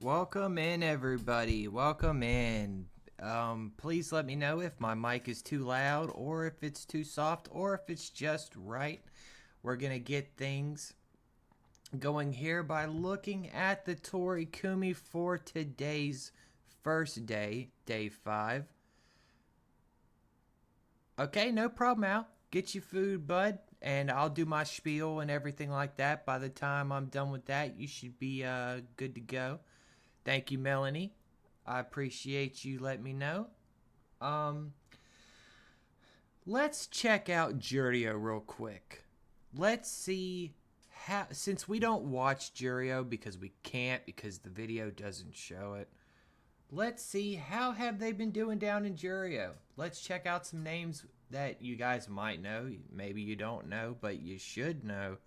Welcome in, everybody. Welcome in. Please let me know if my mic is too loud or if it's too soft or if it's just right. We're going to get things going here by looking at the Torikumi for today's first day, day 5. Okay, no problem, Al. Get your food, bud, and I'll do my spiel and everything like that. By the time I'm done with that, you should be good to go. Thank you, Melanie. I appreciate you letting me know. Um, let's check out Jurio real quick. Let's see how, since we don't watch Jurio because we can't because the video doesn't show it. Let's see how have they been doing down in Jurio. Let's check out some names that you guys might know. Maybe you don't know, but you should know.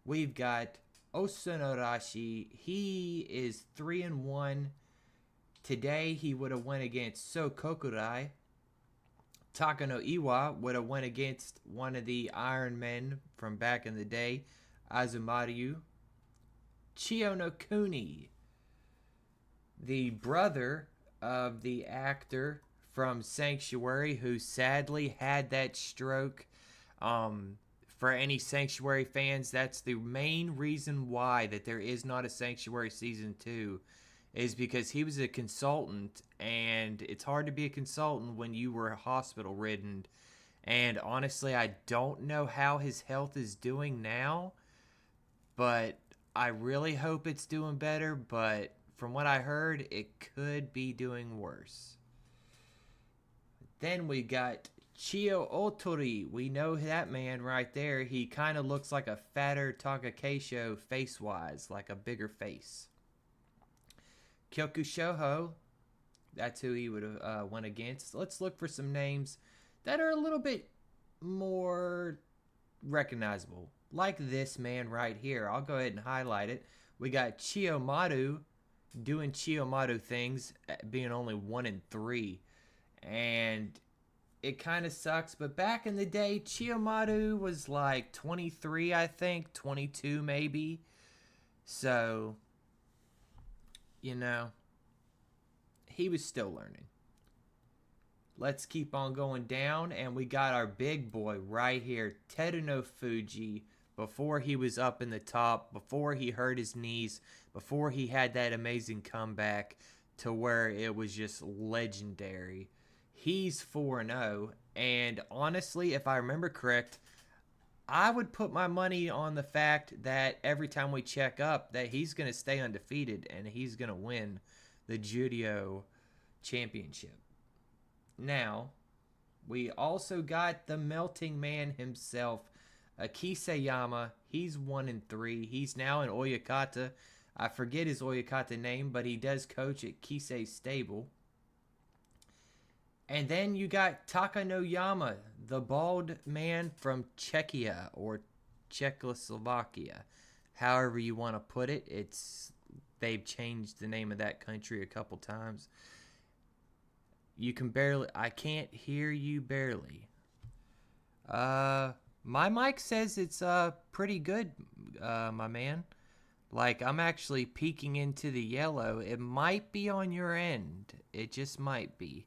We've got Osunorashi. He is 3-1. Today he would have went against Sokokurai. Takano Iwa would have went against one of the Iron Men from back in the day, Azumaryu. Chiyo no Kuni, the brother of the actor from Sanctuary who sadly had that stroke. For any Sanctuary fans, that's the main reason why that there is not a Sanctuary Season 2, is because he was a consultant, and it's hard to be a consultant when you were hospital ridden. And honestly, I don't know how his health is doing now, but I really hope it's doing better. But from what I heard, it could be doing worse. Then we got Chiyo Otori. We know that man right there. He kind of looks like a fatter Takakeisho face-wise, like a bigger face. Kyoku Shoho, that's who he would have went against. Let's look for some names that are a little bit more recognizable. Like this man right here. I'll go ahead and highlight it. We got Chiyomaru doing Chiyomaru things, being only 1-3. And it kind of sucks. But back in the day, Chiyomaru was like 23, I think. 22 maybe. So, you know, he was still learning. Let's keep on going down, and we got our big boy right here, Teruno Fuji, before he was up in the top, before he hurt his knees, before he had that amazing comeback to where it was just legendary. He's 4-0, and honestly, if I remember correct, I would put my money on the fact that every time we check up that he's going to stay undefeated and he's going to win the Judo Championship. Now, we also got the melting man himself, Akiseyama. He's 1-3. He's now in Oyakata. I forget his Oyakata name, but he does coach at Kisei Stable. And then you got Takanoyama, the bald man from Czechia or Czechoslovakia. However you want to put it. They've changed the name of that country a couple times. I can't hear you barely. My mic says it's pretty good, my man. Like, I'm actually peeking into the yellow. It might be on your end. It just might be.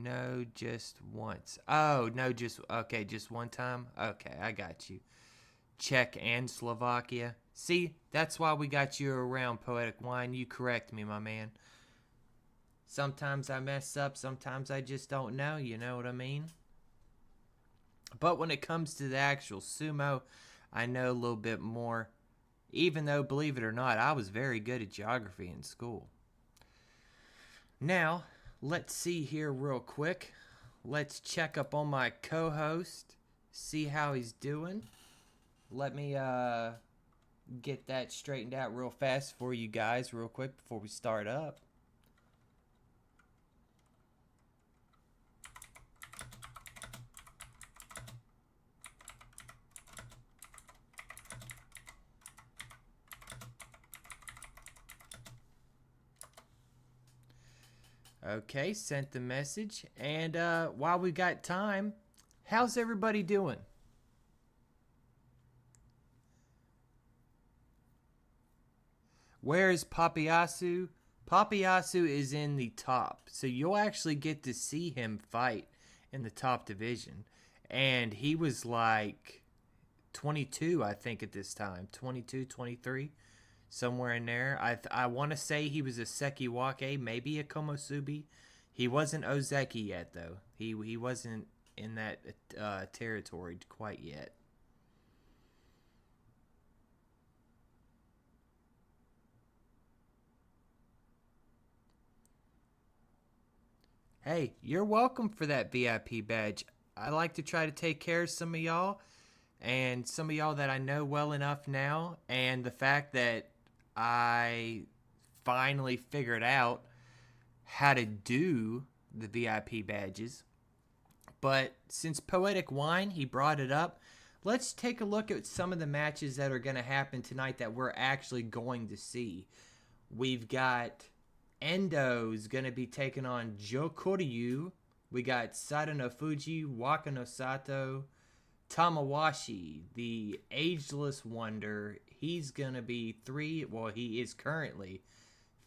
No, just once. Oh, no, just one time? Okay, I got you. Czech and Slovakia. See, that's why we got you around, Poetic Wine. You correct me, my man. Sometimes I mess up, sometimes I just don't know, you know what I mean? But when it comes to the actual sumo, I know a little bit more. Even though, believe it or not, I was very good at geography in school. Now, let's see here real quick. Let's check up on my co-host, see how he's doing. Let me get that straightened out real fast for you guys real quick before we start up. Okay, sent the message. And while we got time, how's everybody doing? Where is Papayasu? Papayasu is in the top, so you'll actually get to see him fight in the top division. And he was like 22, I think, at this time. 22, 23, somewhere in there. I want to say he was a Sekiwake, maybe a Komosubi. He wasn't Ozeki yet, though. He wasn't in that territory quite yet. Hey, you're welcome for that VIP badge. I like to try to take care of some of y'all, and some of y'all that I know well enough now, and the fact that I finally figured out how to do the VIP badges. But since Poetic Wine, he brought it up, let's take a look at some of the matches that are going to happen tonight that we're actually going to see. We've got Endo's going to be taking on Joe Koryu. We got Sada no Fuji, Waka no Sato, Tamawashi, the ageless wonder. He's going to be he is currently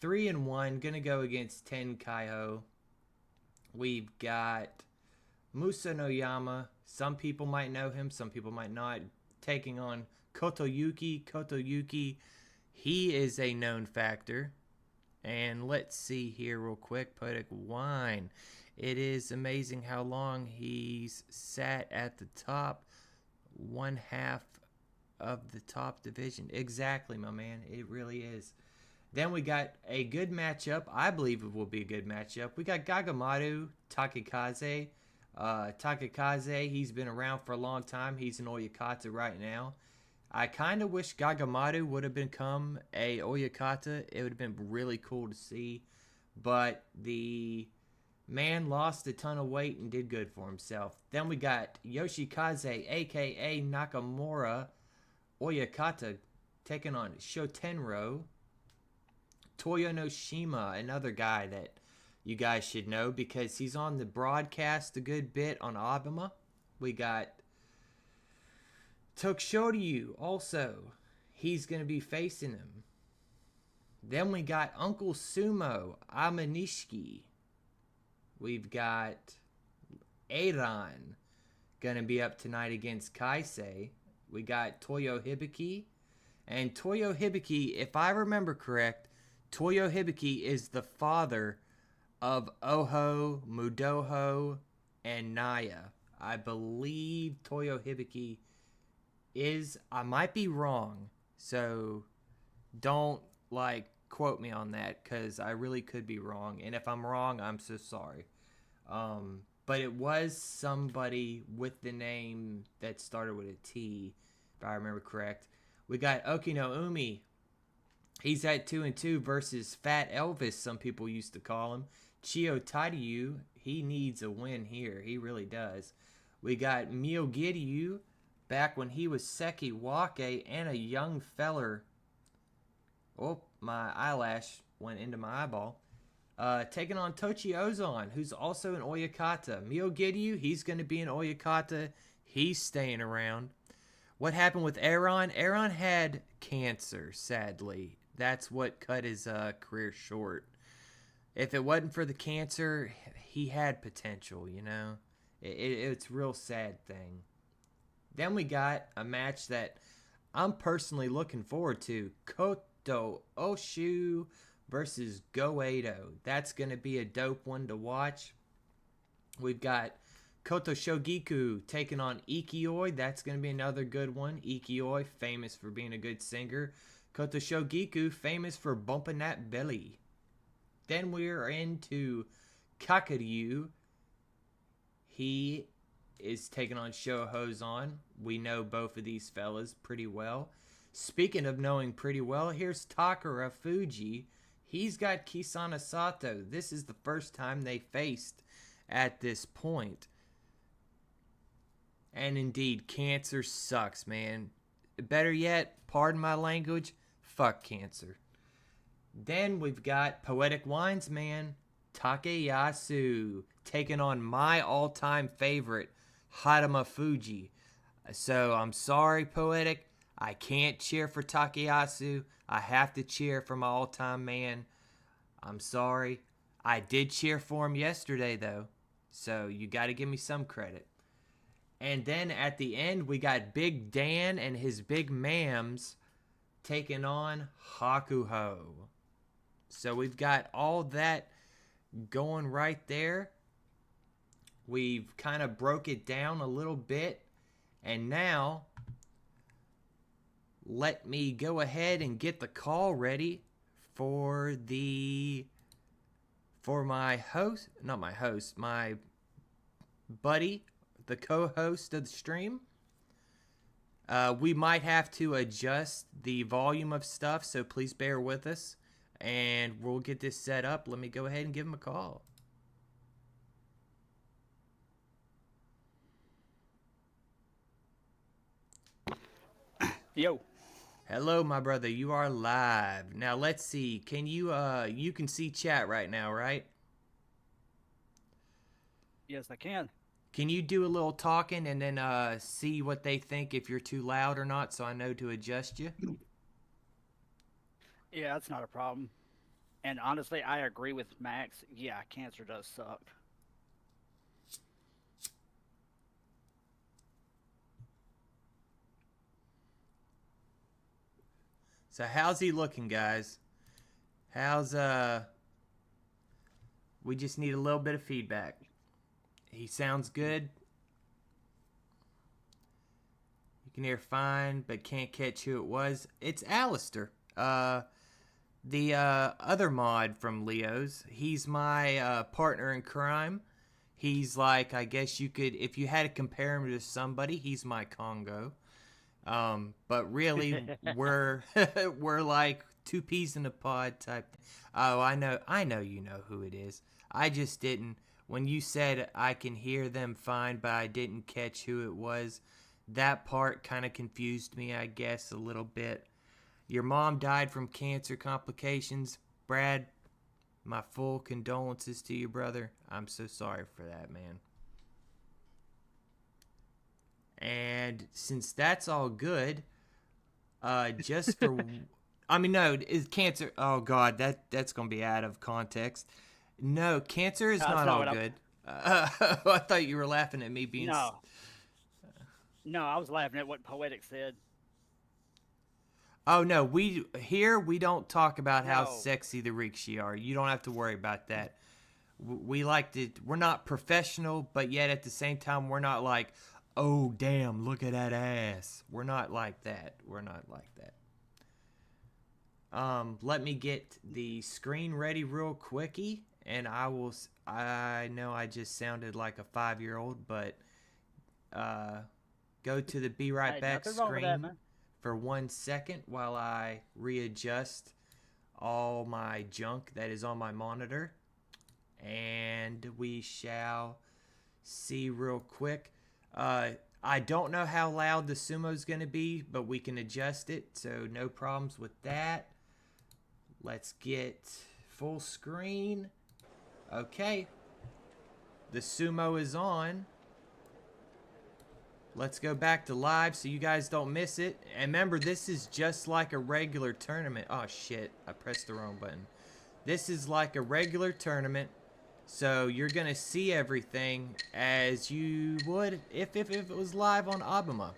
3-1, going to go against Ten Kaiho. We've got Musa no Yama. Some people might know him, some people might not. Taking on Kotoyuki. Kotoyuki, he is a known factor. And let's see here real quick. Poetic Wine. It is amazing how long he's sat at the top. One half of the top division. Exactly, my man. It really is. Then we got a good matchup. I believe it will be a good matchup. We got Gagamaru Takekaze. Takekaze, he's been around for a long time. He's an Oyakata right now. I kind of wish Gagamaru would have become a Oyakata. It would have been really cool to see. But the man lost a ton of weight and did good for himself. Then we got Yoshikaze, a.k.a. Nakamura Oyakata, taking on Shotenro. Toyonoshima, another guy that you guys should know because he's on the broadcast a good bit on Abema. We got Tokushoryu also. He's going to be facing him. Then we got Uncle Sumo, Amanishiki. We've got Eiran going to be up tonight against Kaisei. We got Toyo Hibiki. And Toyo Hibiki, if I remember correct, Toyo Hibiki is the father of Oho, Mudoho, and Naya. I believe Toyo Hibiki is, I might be wrong, so don't quote me on that because I really could be wrong, and if I'm wrong, I'm so sorry. But it was somebody with the name that started with a T, if I remember correct. We got Okino Umi. He's at 2-2 versus Fat Elvis, some people used to call him. Chio Taiyu, he needs a win here. He really does. We got Miyogiryu, back when he was Seki Wake and a young feller. Oh, my eyelash went into my eyeball. Taking on Tochi Ozon, who's also an Oyakata. Miyogiryu, he's going to be an Oyakata. He's staying around. What happened with Aaron? Aaron had cancer, sadly. That's what cut his career short. If it wasn't for the cancer, he had potential, you know. It's a real sad thing. Then we got a match that I'm personally looking forward to. Koto Oshu versus Goeido. That's going to be a dope one to watch. We've got Koto Shogiku taking on Ikioi. That's going to be another good one. Ikioi, famous for being a good singer. Koto Shogiku, famous for bumping that belly. Then we're into Kakaryu. He is taking on Shohozan. We know both of these fellas pretty well. Speaking of knowing pretty well, here's Takara Fuji. He's got Kisana Sato. This is the first time they faced at this point. And indeed, cancer sucks, man. Better yet, pardon my language, fuck cancer. Then we've got Poetic Wines, man. Takeyasu taking on my all-time favorite, Harama Fuji. So I'm sorry, Poetic. I can't cheer for Takayasu. I have to cheer for my all-time man. I'm sorry. I did cheer for him yesterday, though. So you got to give me some credit. And then at the end, we got Big Dan and his big mams taking on Hakuho. So we've got all that going right there. We've kind of broke it down a little bit. And now, let me go ahead and get the call ready for my host, not my host, my buddy, the co-host of the stream. We might have to adjust the volume of stuff, so please bear with us. And we'll get this set up. Let me go ahead and give him a call. Yo. Hello, my brother. You are live. Now, let's see. Can you, you can see chat right now, right? Yes, I can. Can you do a little talking and then see what they think if you're too loud or not so I know to adjust you? Yeah, that's not a problem. And honestly, I agree with Max. Yeah, cancer does suck. So how's he looking, guys? How's we just need a little bit of feedback. He sounds good. You can hear fine, but can't catch who it was. It's Alistair. The other mod from Leo's. He's my partner in crime. He's like, I guess you could, if you had to compare him to somebody, he's my Congo. But really, we're we're like two peas in a pod type. Oh, I know you know who it is. I just didn't. When you said I can hear them fine, but I didn't catch who it was, that part kind of confused me, I guess, a little bit. Your mom died from cancer complications. Brad, my full condolences to you, brother. I'm so sorry for that, man. And since that's all good, just for, I mean, no, is cancer? Oh God, that's gonna be out of context. No, cancer is That's not not all what I'm. good. I thought you were laughing at me being. No, no, I was laughing at what Poetic said. Oh no, we don't talk about how No. sexy the Rikshi are. You don't have to worry about that. We like to. We're not professional, but yet at the same time, we're not like, oh damn, look at that ass. We're not like that. We're not like that. Let me get the screen ready real quickie, and I will. I know I just sounded like a 5-year-old, but go to the be right Hey, back nothing wrong with that, screen man. for 1 second while I readjust all my junk that is on my monitor, and we shall see real quick. I don't know how loud the sumo's going to be, but we can adjust it, so no problems with that. Let's get full screen. Okay. The sumo is on. Let's go back to live so you guys don't miss it. And remember, this is just like a regular tournament. Oh, shit. I pressed the wrong button. This is like a regular tournament. So you're going to see everything as you would if it was live on Abuma.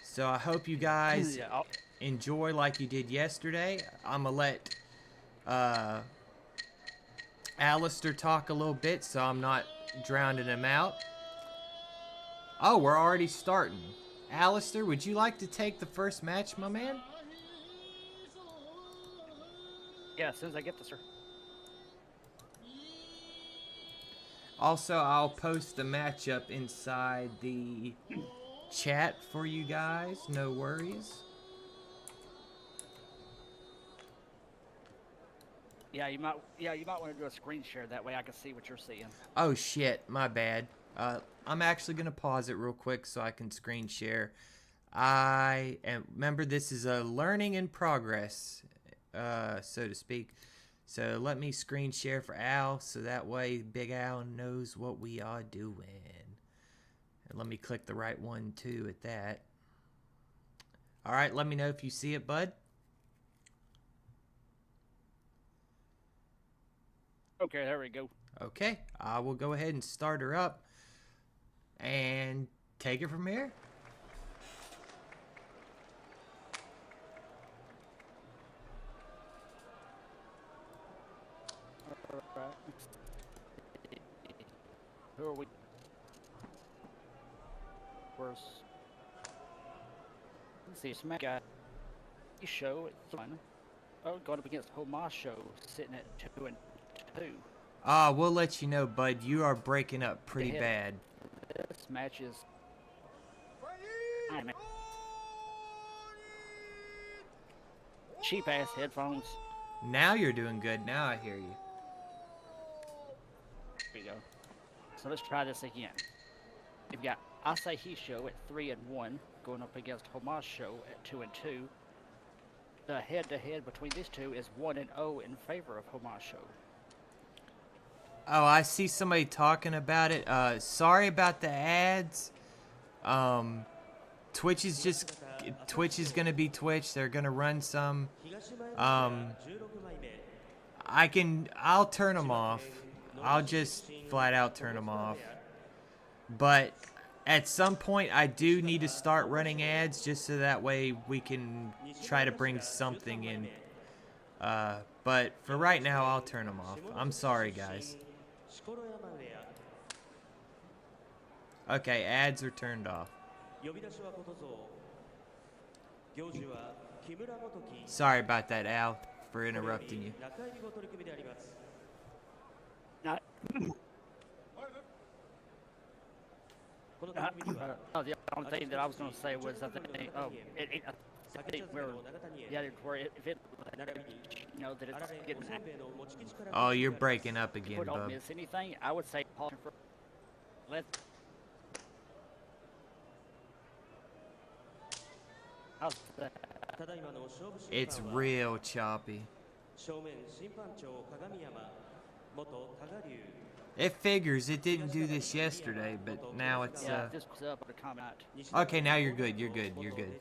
So I hope you guys Yeah. enjoy like you did yesterday. I'm going to let Alistair talk a little bit so I'm not drowning him out. Oh, we're already starting. Alistair, would you like to take the first match, my man? Yeah, as soon as I get this, sir. Also, I'll post the matchup inside the chat for you guys. No worries. Yeah, you might. Yeah, you might want to do a screen share. That way, I can see what you're seeing. Oh shit, my bad. I'm actually gonna pause it real quick so I can screen share. Remember, this is a learning in progress, so to speak. So let me screen share for Al so that way Big Al knows what we are doing. And let me click the right one too at that. All right, let me know if you see it, bud. Okay, there we go. Okay, I will go ahead and start her up and take it from here. Alright. Who are we? Where's... Let's see, Smack guy. Show at 1. Oh, going up against Basho, sitting at 2 and 2. We'll let you know, bud. You are breaking up pretty bad. This match is... cheap ass headphones. Now you're doing good. Now I hear you. There you go. So let's try this again. We've got Asahisho at 3 and 1, going up against Basho at 2 and 2. The head-to-head between these two is 1 and 0 in favor of Basho. Oh, I see somebody talking about it. Sorry about the ads. Twitch is gonna be Twitch. They're gonna run some. I'll turn them off. I'll just flat out turn them off. But at some point, I do need to start running ads just so that way we can try to bring something in. But for right now, I'll turn them off. I'm sorry, guys. Okay, ads are turned off. Sorry about that, Al, for interrupting you. Not. The only thing that I was going to say was I think, I think where if it, you know, that it's getting. Oh, you're breaking up again, Don't bub. miss anything. I would say pause for. How's that? It's real choppy. It figures. It didn't do this yesterday, but now it's this was up a comment. Okay, now you're good. You're good. You're good.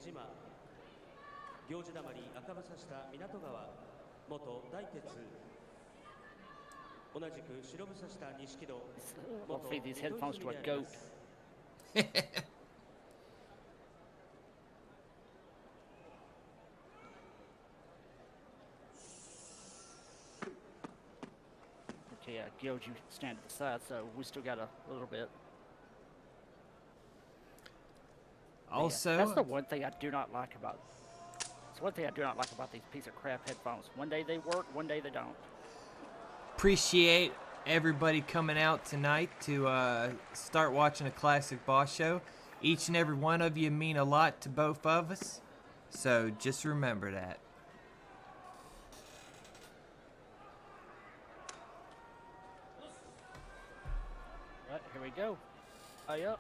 We'll feed these headphones to a goat. Okay, Gyoji stand at the side, so we still got a little bit. Also, that's the one thing I do not like about. It's one thing I do not like about these piece of crap headphones. One day they work, one day they don't. Appreciate everybody coming out tonight to start watching a classic Basho. Each and every one of you mean a lot to both of us, so just remember that. Right, here we go. Up.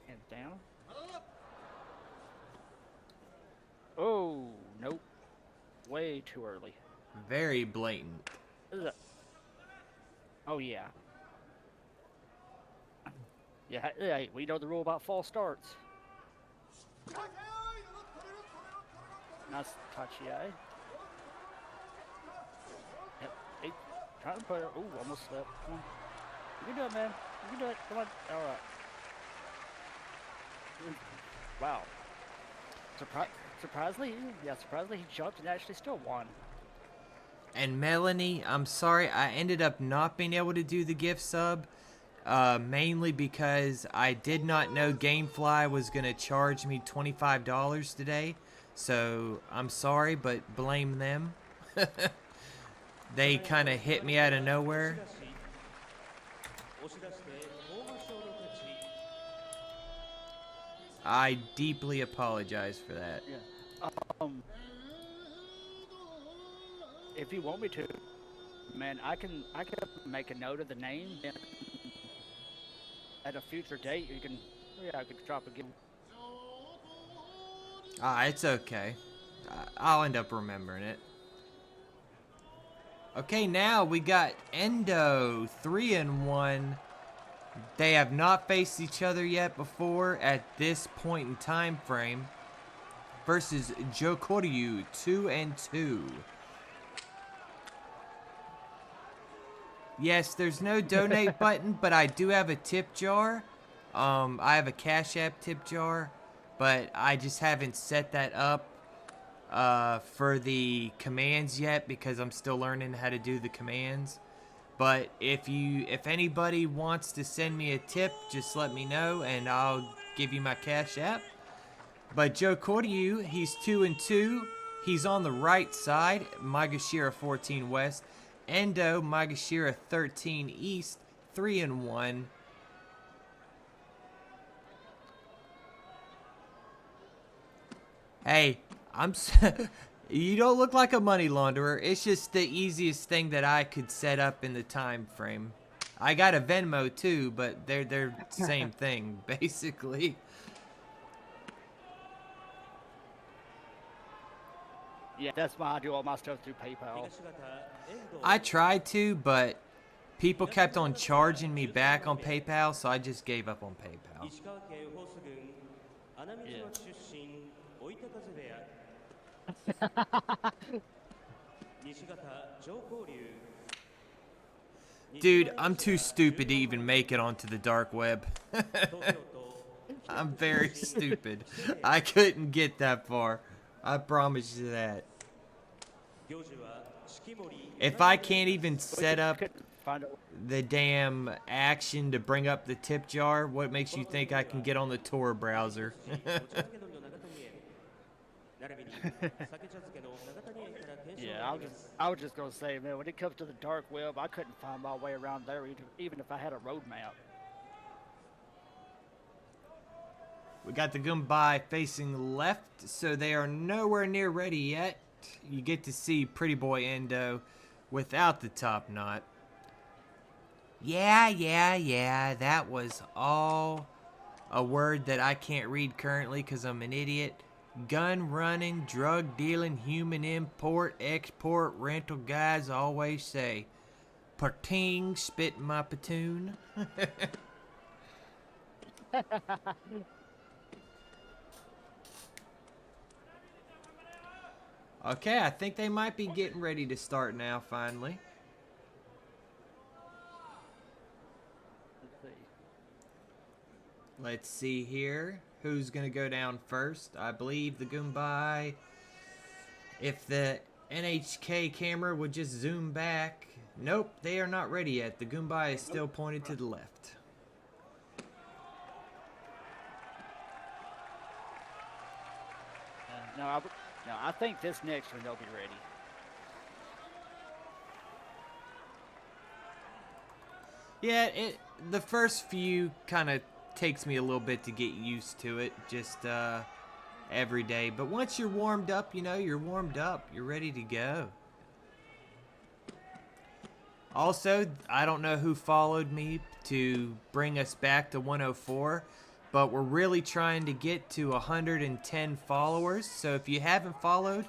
And down. Oh, nope. Way too early. Very blatant. Oh, yeah. Yeah, hey, we know the rule about false starts. Nice touchy, eh? Yep. Hey, trying to put it. Ooh, almost slipped. Come on. You can do it, man. You can do it. Come on. All right. Wow. Surprisingly, he jumped and actually still won. And Melanie, I'm sorry, I ended up not being able to do the gift sub, mainly because I did not know Gamefly was going to charge me $25 today. So, I'm sorry, but blame them. They kind of hit me out of nowhere. I deeply apologize for that. Yeah. If you want me to, man, I can make a note of the name and at a future date you can, I could drop a gift. It's okay. I'll end up remembering it. Okay, now we got Endo 3-1. They have not faced each other yet before at this point in time frame. Versus Joe Koryu 2-2. Yes, there's no donate button, but I do have a tip jar. I have a Cash App tip jar, but I just haven't set that up for the commands yet because I'm still learning how to do the commands. But if anybody wants to send me a tip, just let me know and I'll give you my Cash App. But Joe Koryu, he's 2-2. He's on the right side, Magashira 14 West. Endo, Magashira 13 East, 3-1. Hey, you don't look like a money launderer. It's just the easiest thing that I could set up in the time frame. I got a Venmo too, but they're the same thing, basically. Yeah, that's why I do all my stuff through PayPal. I tried to, but people kept on charging me back on PayPal, so I just gave up on PayPal. Dude, I'm too stupid to even make it onto the dark web. I'm very stupid. I couldn't get that far. I promise you that. If I can't even set up the damn action to bring up the tip jar, what makes you think I can get on the Tor browser? Yeah, I was just gonna say, man, when it comes to the dark web, I couldn't find my way around there even if I had a road map. We got the Goombay facing left, so they are nowhere near ready yet. You get to see Pretty Boy Endo without the top knot. Yeah, that was all a word that I can't read currently because I'm an idiot. Gun running, drug dealing, human import, export, rental guys always say. Parting, spit my platoon. Okay, I think they might be getting ready to start now, finally. Let's see here. Who's going to go down first? I believe the Goombay. If the NHK camera would just zoom back. Nope, they are not ready yet. The Goombay is still pointed to the left. No, I think this next one they'll be ready. Yeah, the first few kind of takes me a little bit to get used to it, just every day. But once you're warmed up, you know, you're warmed up. You're ready to go. Also, I don't know who followed me to bring us back to 104, but we're really trying to get to 110 followers. So if you haven't followed,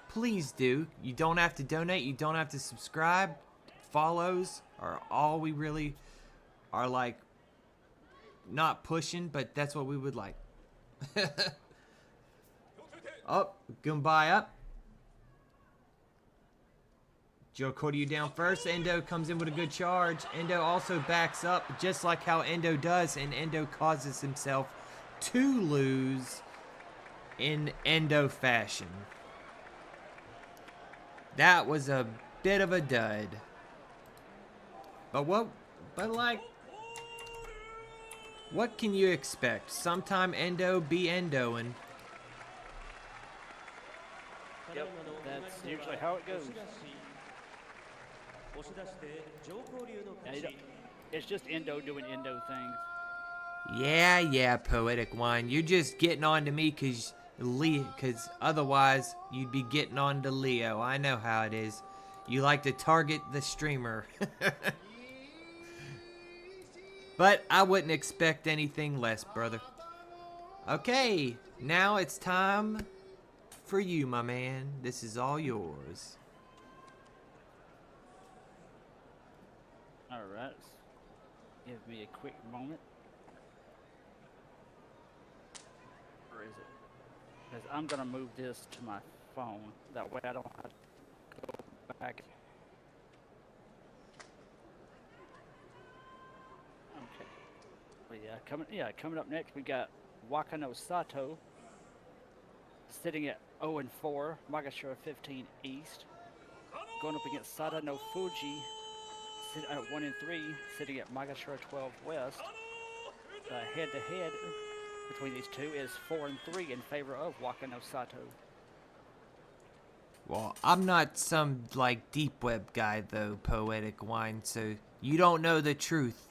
please do. You don't have to donate. You don't have to subscribe. Follows are all we really are like not pushing, but that's what we would like. Oh, Goombay up. Joe Koryu down first. Endo comes in with a good charge. Endo also backs up just like how Endo does, and Endo causes himself to lose in Endo fashion. That was a bit of a dud. But what can you expect? Sometime Endo be Endoing. Yep, that's usually how it goes. It's just Endo doing Endo things. Yeah, Poetic Wine. You're just getting on to me because otherwise you'd be getting on to Leo. I know how it is. You like to target the streamer. But I wouldn't expect anything less, brother. Okay, now it's time for you, my man. This is all yours. Alright. Give me a quick moment. Where is it? Because I'm going to move this to my phone. That way I don't have to go back. Okay. Well, coming up next we got Wakano Sato sitting at 0 and 4, Magashira 15 East, going up against Sada no Fuji sitting at 1 and 3, sitting at Magashira 12 West. Head to head between these two is 4 and 3 in favor of Wakano Sato. Well, I'm not some, like, deep web guy, though, Poetic Wine, so you don't know the truth.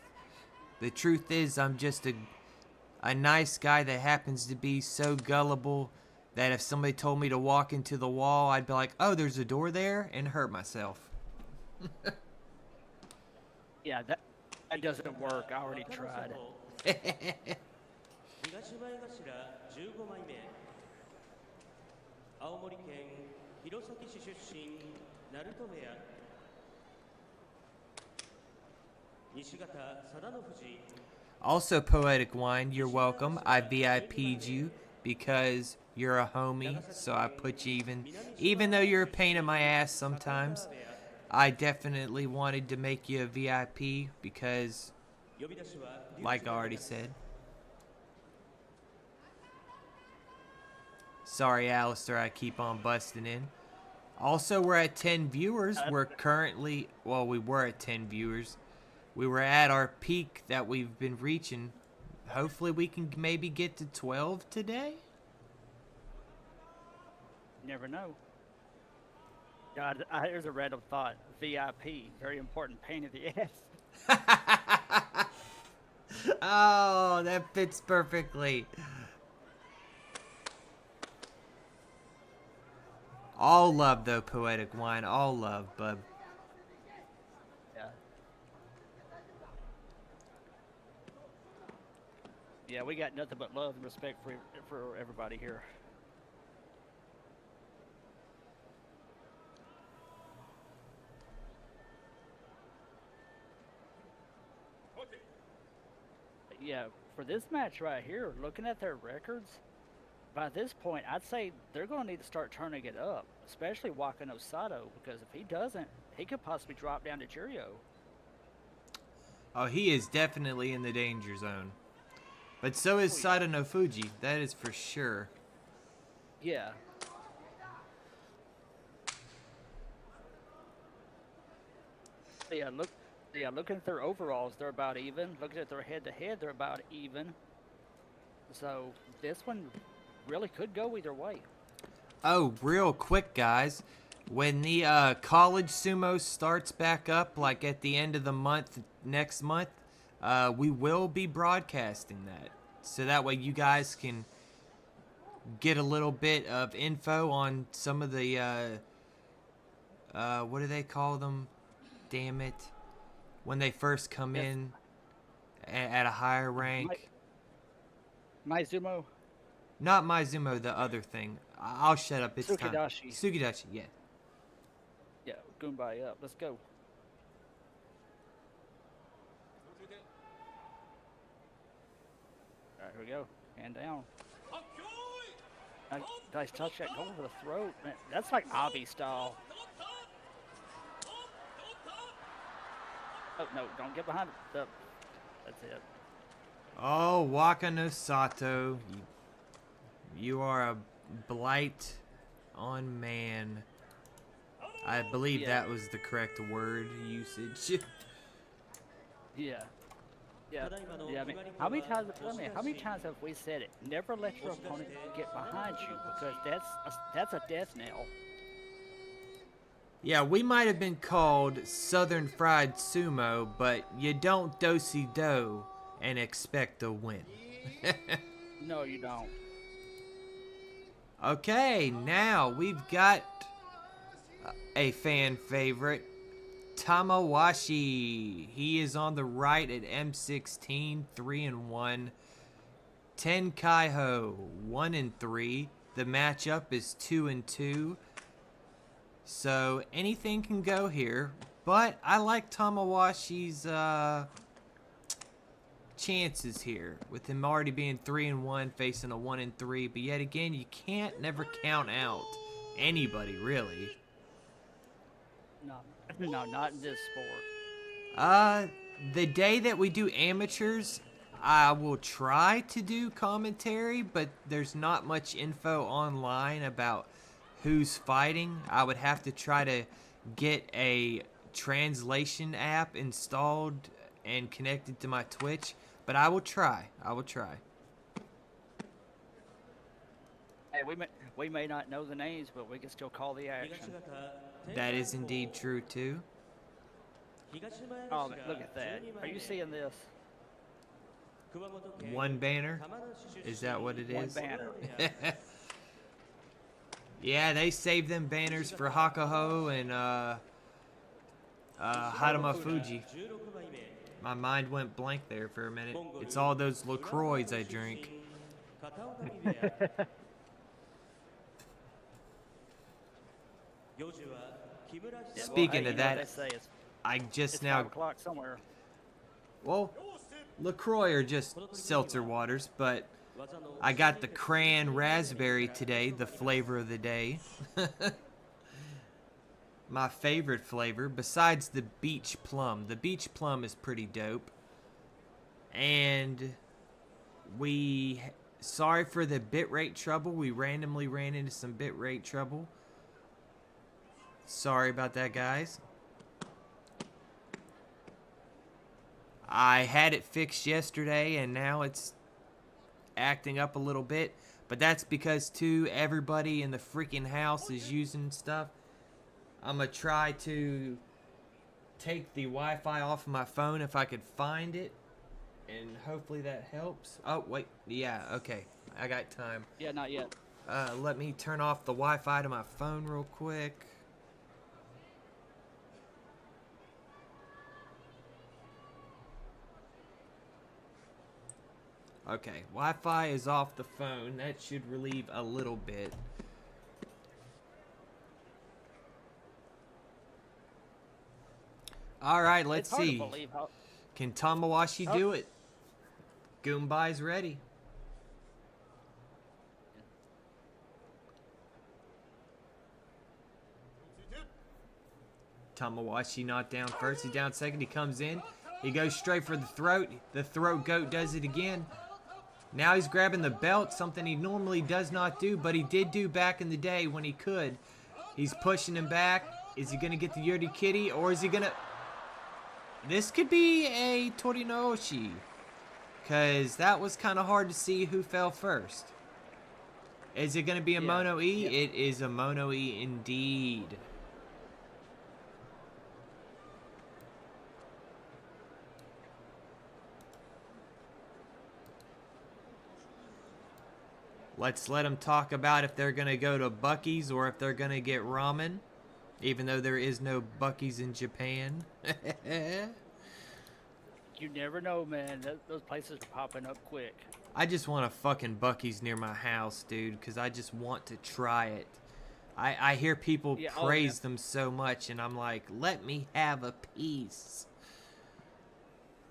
The truth is, I'm just a nice guy that happens to be so gullible that if somebody told me to walk into the wall, I'd be like, oh, there's a door there, and hurt myself. Yeah, that doesn't work. I already tried. 東前頭15枚目青森県弘前市出身鳴門部屋西方貞野富士 Also, Poetic Wine, you're welcome. I VIP'd you because you're a homie, so I put you even though you're a pain in my ass sometimes, I definitely wanted to make you a VIP because, like I already said. Sorry, Alistair, I keep on busting in. Also, we're at 10 viewers. We're currently, well, we were at 10 viewers. We were at our peak that we've been reaching. Hopefully we can maybe get to 12 today. Never know. God, here's a random thought. VIP, very important pain in the ass. Oh, that fits perfectly. All love, though, Poetic Wine. All love, bub. Yeah. Yeah, we got nothing but love and respect for everybody here. Yeah, for this match right here, looking at their records, by this point, I'd say they're going to need to start turning it up, especially Wakano Sato, because if he doesn't, he could possibly drop down to Juryo. Oh, he is definitely in the danger zone. But so is Sada no Fuji, that is for sure. Yeah. Looking at their overalls, they're about even. Looking at their head-to-head, they're about even. So this one really could go either way. Oh, real quick, guys. When the college sumo starts back up, like at the end of the month, next month, we will be broadcasting that. So that way you guys can get a little bit of info on some of the, what do they call them? Damn it. When they first come in at a higher rank. Maizumo? Not Maizumo, the other thing. I'll shut up. It's time. Tsukidashi. Tsukidashi, yeah. Yeah, Goombay up. Let's go. Alright, here we go. Hand down. Nice touch that goal over the throat. Man, that's like Abi style. Oh, no, don't get behind the... That's it. Oh, Wakano Sato. You are a blight on man. I believe that was the correct word usage. Yeah. Yeah. I mean, how many times have we said it? Never let your opponent get behind you, because that's a death knell. Yeah, we might have been called Southern Fried Sumo, but you don't do-si-do and expect to win. No, you don't. Okay, now we've got a fan favorite, Tamawashi. He is on the right at M16, 3-1. Tenkaiho, 1-3. The matchup is 2-2. So anything can go here, But I like Tamawashi's chances here, with him already being 3-1, facing a 1-3. But yet again, you can't never count out anybody, really. No, no, not in this sport. The day that we do amateurs, I will try to do commentary, but there's not much info online about who's fighting. I would have to try to get a translation app installed and connected to my Twitch, but I will try. I will try. Hey, we may not know the names, but we can still call the action. That is indeed true too. Oh, look at that. Are you seeing this? One banner? Is that what it One is? banner. Yeah, they saved them banners for Hakuho and Haruma Fuji. My mind went blank there for a minute. It's all those LaCroix I drink. Speaking of that, I just it's now... 5 o'clock somewhere. Well, LaCroix are just seltzer waters, but I got the cran raspberry today, the flavor of the day. My favorite flavor, besides the beach plum. The beach plum is pretty dope. And sorry for the bitrate trouble. We randomly ran into some bitrate trouble. Sorry about that, guys. I had it fixed yesterday, and now it's acting up a little bit. But that's because, too, everybody in the freaking house is using stuff. I'm going to try to take the Wi-Fi off of my phone if I could find it. And hopefully that helps. Oh, wait. Yeah, okay. I got time. Yeah, not yet. Let me turn off the Wi-Fi to my phone real quick. Okay, Wi-Fi is off the phone. That should relieve a little bit. All right, let's see. Can Tamawashi do it? Goombai's ready. Tamawashi not down first. He's down second. He comes in. He goes straight for the throat. The throat goat does it again. Now he's grabbing the belt, something he normally does not do, but he did do back in the day when he could. He's pushing him back. Is he going to get the Yuri Kitty, or is he going to... This could be a Torinooshi, because that was kind of hard to see who fell first. Is it going to be a Mono E? Yeah. It is a Mono E indeed. Let's let them talk about if they're going to go to Buc-ee's or if they're going to get ramen. Even though there is no Buc-ee's in Japan. You never know, man. Those places are popping up quick. I just want a fucking Buc-ee's near my house, dude, because I just want to try it. I hear people praise them so much, and I'm like, let me have a piece.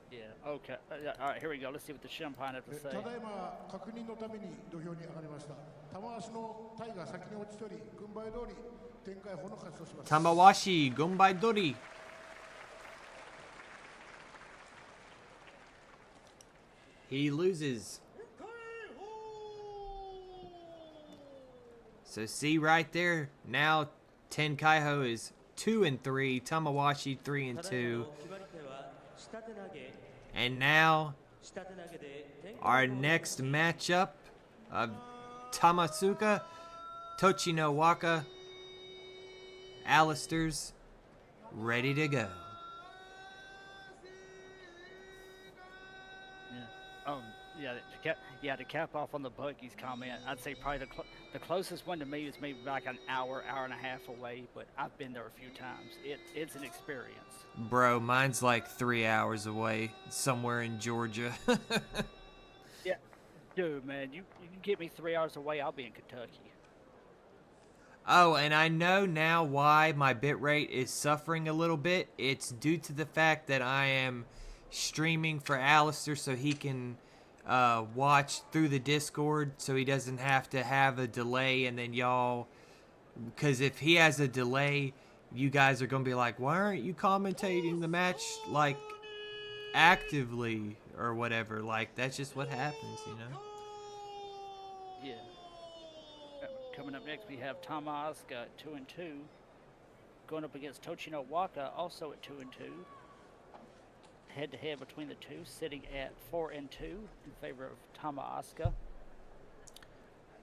Yeah, okay. All right, here we go. Let's see what the champagne have to say. ただいま確認のために土俵に上がりました。玉足のタイが先に落ちとり、軍配通り展開ほの勝ちとします。 Tamawashi, Gumbai Dori. He loses. So see right there, now Tenkaiho is 2-3, Tamawashi 3-2. And now our next matchup of Tamasuka, Tochinowaka, Alistair's ready to go. To cap off on the Buc-ee's comment, I'd say probably the closest one to me is maybe like an hour and a half away, but I've been there a few times. It's an experience. Bro, mine's like 3 hours away, somewhere in Georgia. Yeah, dude, man, you can get me 3 hours away, I'll be in Kentucky. Oh, and I know now why my bitrate is suffering a little bit. It's due to the fact that I am streaming for Alistair so he can watch through the Discord so he doesn't have to have a delay and then y'all... Because if he has a delay, you guys are going to be like, why aren't you commentating the match, like, actively or whatever? Like, that's just what happens, you know? Yeah. Coming up next, we have Tamaska at 2-2, going up against Tochino Waka, also at 2-2. Head-to-head between the two, sitting at 4-2 in favor of Tamaska.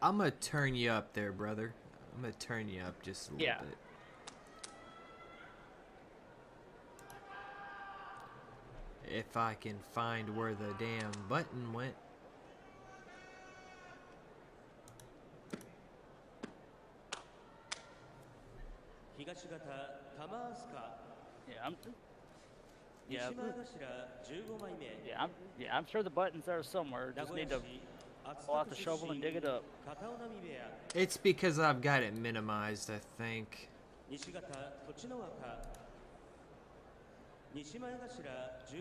I'm going to turn you up there, brother. I'm going to turn you up just a little bit. If I can find where the damn button went. I'm sure the buttons are somewhere. Just need to pull out the shovel and dig it up. It's because I've got it minimized, I think.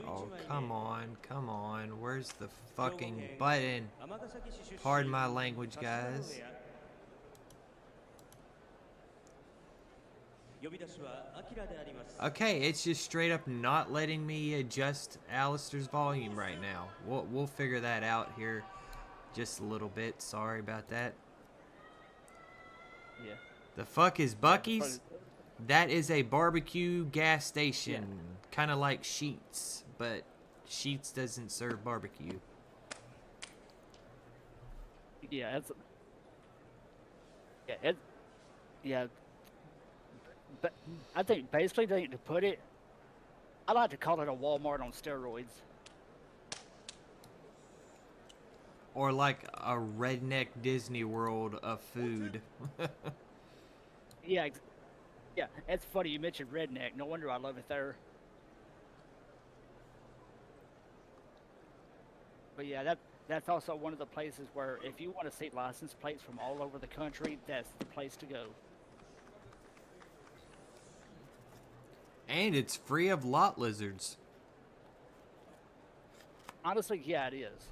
Oh, come on. Where's the fucking button? Pardon my language, guys. Okay, it's just straight up not letting me adjust Alistair's volume right now. We'll figure that out here just a little bit. Sorry about that. Yeah. The fuck is Buc-ee's? That is a barbecue gas station. Yeah. Kind of like Sheetz, but Sheetz doesn't serve barbecue. Yeah, but I think basically they need to put it, I like to call it a Walmart on steroids. Or like a redneck Disney World of food. Yeah, it's funny you mentioned redneck. No wonder I love it there. But yeah, that's also one of the places where if you want to see license plates from all over the country, that's the place to go. And it's free of lot lizards. Honestly, yeah, it is.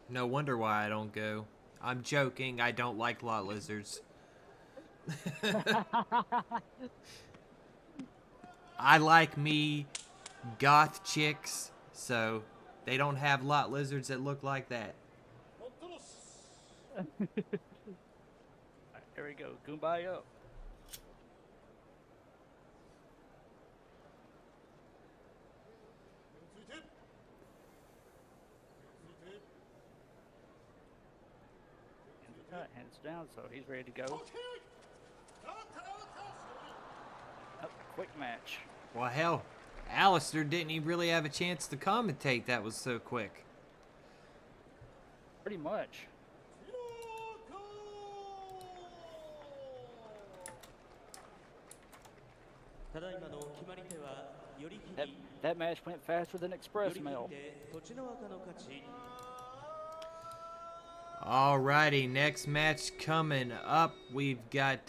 No wonder why I don't go. I'm joking. I don't like lot lizards. I like me goth chicks, so they don't have lot lizards that look like that. There we go. Kumbaya. Hands down, so he's ready to go. Oh, quick match. Well, hell, Alistair didn't even really have a chance to commentate. That was so quick. Pretty much. That match went faster than express mail. Alrighty, next match coming up, we've got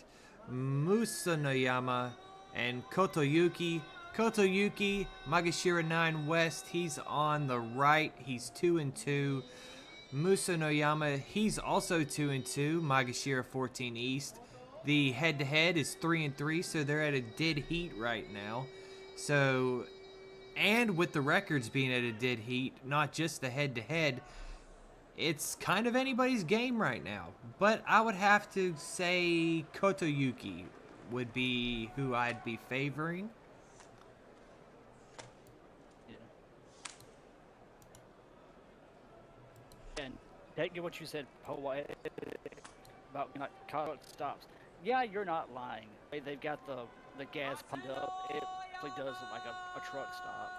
Musanoyama and Kotoyuki. Kotoyuki, Magashira 9 West, he's on the right, he's 2-2. Musanoyama, he's also 2-2, Magashira 14 East. The head-to-head is 3-3, so they're at a dead heat right now. So, and with the records being at a dead heat, not just the head-to-head, it's kind of anybody's game right now. But I would have to say Kotoyuki would be who I'd be favoring. Yeah. And take what you said, Poa, about car stops. Yeah, you're not lying. They've got the gas pumped up. It really does look like a truck stop.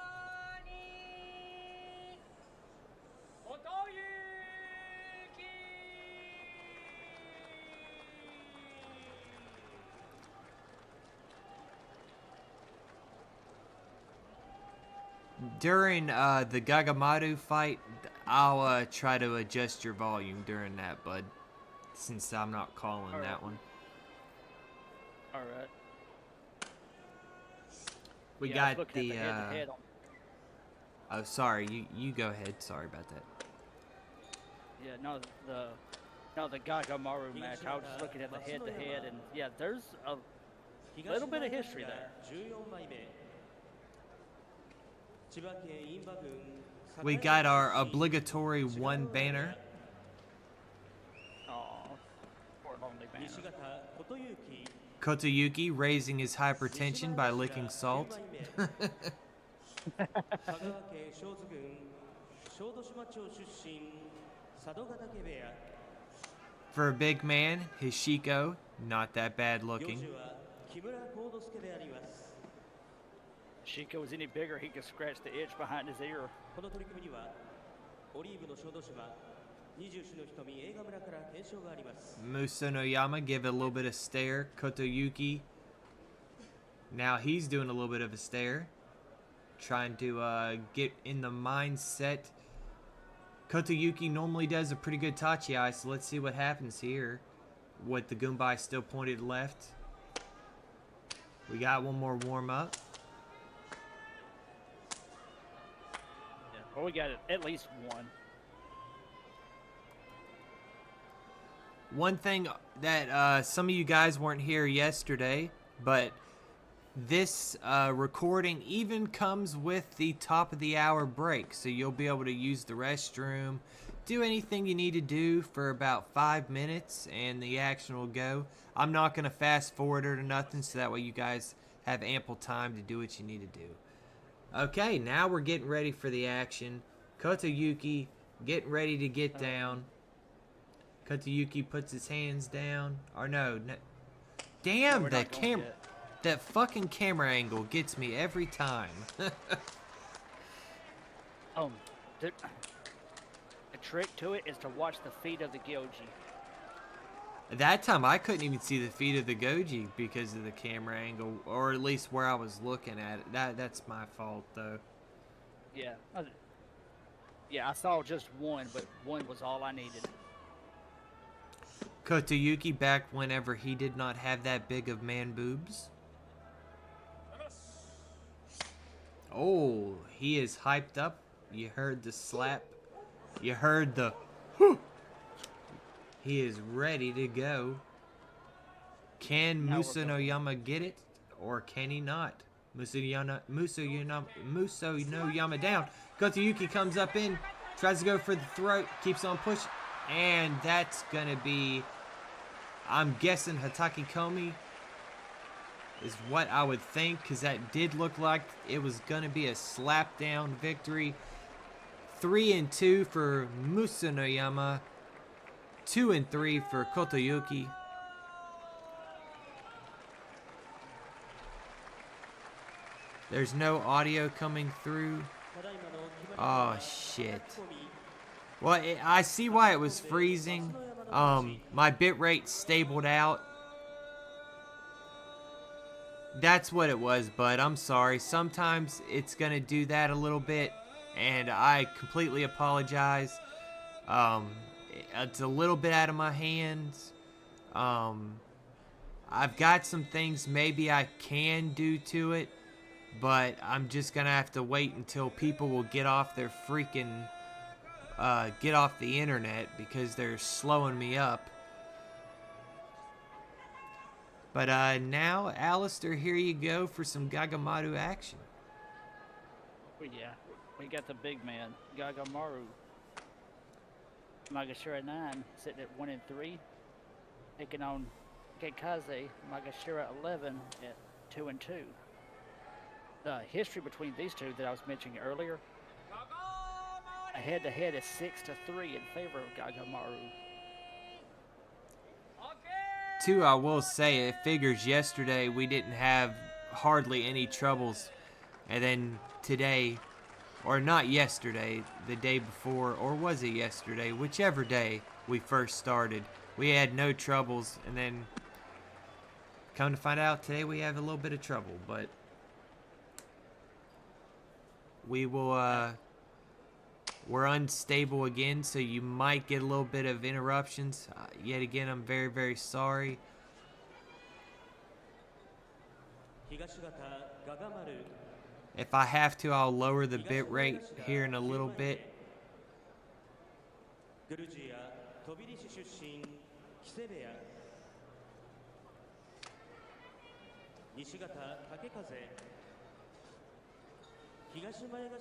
During the Gagamaru fight, I'll try to adjust your volume during that, bud. Since I'm not calling Alright. that one. All right. We Yeah, I was got looking the. at the head-to-head on. Oh, sorry. You go ahead. Sorry about that. Yeah, no, the Gagamaru match. I was just looking at the head-to-head, and yeah, there's a little bit of history there. 14枚目千葉県印馬郡 We got our obligatory one banner. Oh, poor lonely man. 西方琴行 Kotoyuki raising his hypertension by licking salt. 香川県小津郡小豆島町出身佐渡ヶ嶽部屋 For a big man, Hishiko, not that bad looking. 行司は木村幸之助であります Shiko was any bigger, he could scratch the itch behind his ear. この取り組みにはオリーブの小豆島二十種の瞳映画村から検証があります Musonoyama give it a little bit of stare. Kotoyuki, now he's doing a little bit of a stare. Trying to get in the mindset. Kotoyuki normally does a pretty good tachi-ai, so let's see what happens here. With the Goombai still pointed left. We got one more warm-up. Yeah, well, we got at least one. One thing that some of you guys weren't here yesterday, but this recording even comes with the top of the hour break, so you'll be able to use the restroom, do anything you need to do for about 5 minutes, and the action will go. I'm not going to fast forward it or nothing, so that way you guys have ample time to do what you need to do. Okay, now we're getting ready for the action. Kotoyuki getting ready to get down. Kotoyuki puts his hands down. Or no. Damn, we're that not going camera. yet. That fucking camera angle gets me every time. The trick to it is to watch the feet of the Gyoji. That time I couldn't even see the feet of the Goji because of the camera angle, or at least where I was looking at it. That's my fault though. Yeah. Yeah, I saw just one, but one was all I needed. Kotoyuki back whenever he did not have that big of man boobs. Oh, he is hyped up. You heard the slap. You heard the whew. He is ready to go. Can Now we're Musonoyama get it? Or can he not? Musonoyama down. Kotoyuki comes up in. Tries to go for the throat. Keeps on pushing. And that's going to be... I'm guessing Hataki Komi is what I would think, because that did look like it was going to be a slap-down victory. 3-2 for Musonoyama. 2-3 for Kotoyuki. There's no audio coming through. Oh, shit. Well, I see why it was freezing. My bitrate stabled out. That's what it was, bud. I'm sorry. Sometimes it's going to do that a little bit, and I completely apologize. It's a little bit out of my hands. I've got some things maybe I can do to it, but I'm just going to have to wait until people will get off their freaking... get off the internet because they're slowing me up. But now, Alistair, here you go for some Gagamaru action. Well, yeah, we got the big man, Gagamaru. Magashira 9 sitting at 1-3, taking on Geikaze Magashira 11 at 2-2. The history between these two that I was mentioning earlier, a head-to-head is 6-3 in favor of Gagamaru. Too, I will say, it figures yesterday we didn't have hardly any troubles, and then today, or not yesterday, the day before, or was it yesterday, whichever day we first started, we had no troubles, and then come to find out today we have a little bit of trouble, but we will, we're unstable again, so you might get a little bit of interruptions. Yet again, I'm very, very sorry. 東方ガガ丸 If I have to, I'll lower the bit rate here in a little bit. グルジア飛び出市出身木瀬部屋西方竹風東前頭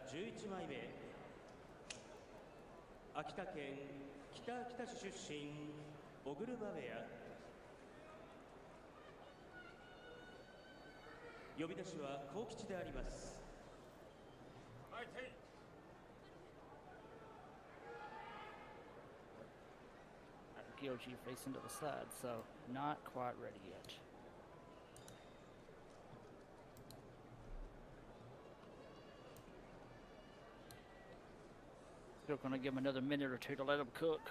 11枚目秋田県北秋田市出身小車部屋呼び出しは幸吉であります。 Gyoji facing to the side, so not quite ready yet. Still gonna give him another minute or two to let him cook.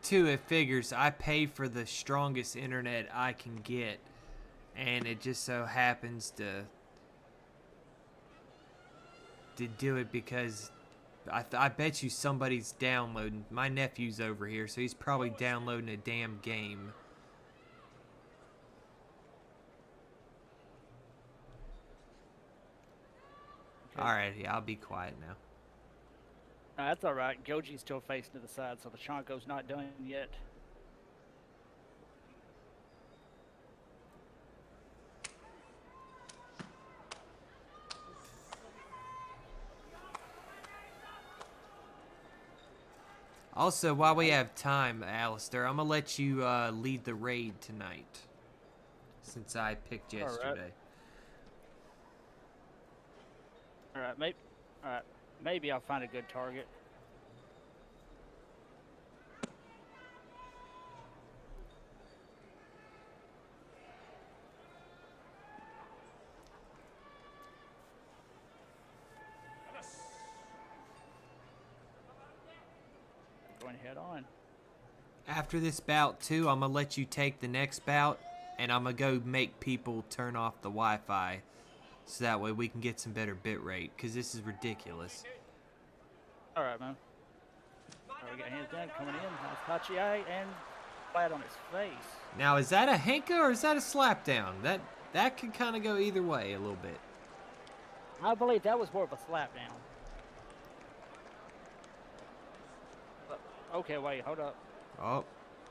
Two, it figures I pay for the strongest internet I can get, and it just so happens to do it because I bet you somebody's downloading. My nephew's over here, so he's probably downloading a damn game. Okay. Alright, yeah, I'll be quiet now. That's all right. Goji's still facing to the side, so the Chanko's not done yet. Also, while we have time, Alistair, I'm gonna let you lead the raid tonight, since I picked yesterday. All right, maybe I'll find a good target. Going head on. After this bout, too, I'm gonna let you take the next bout, and I'm gonna go make people turn off the Wi-Fi, so that way we can get some better bit rate, because this is ridiculous. All right, man. All right, we got hands down coming in. Nice Hachi and flat on his face. Now, is that a Henka or is that a slap down? That could kind of go either way a little bit. I believe that was more of a slap down. Okay, wait, hold up. Oh,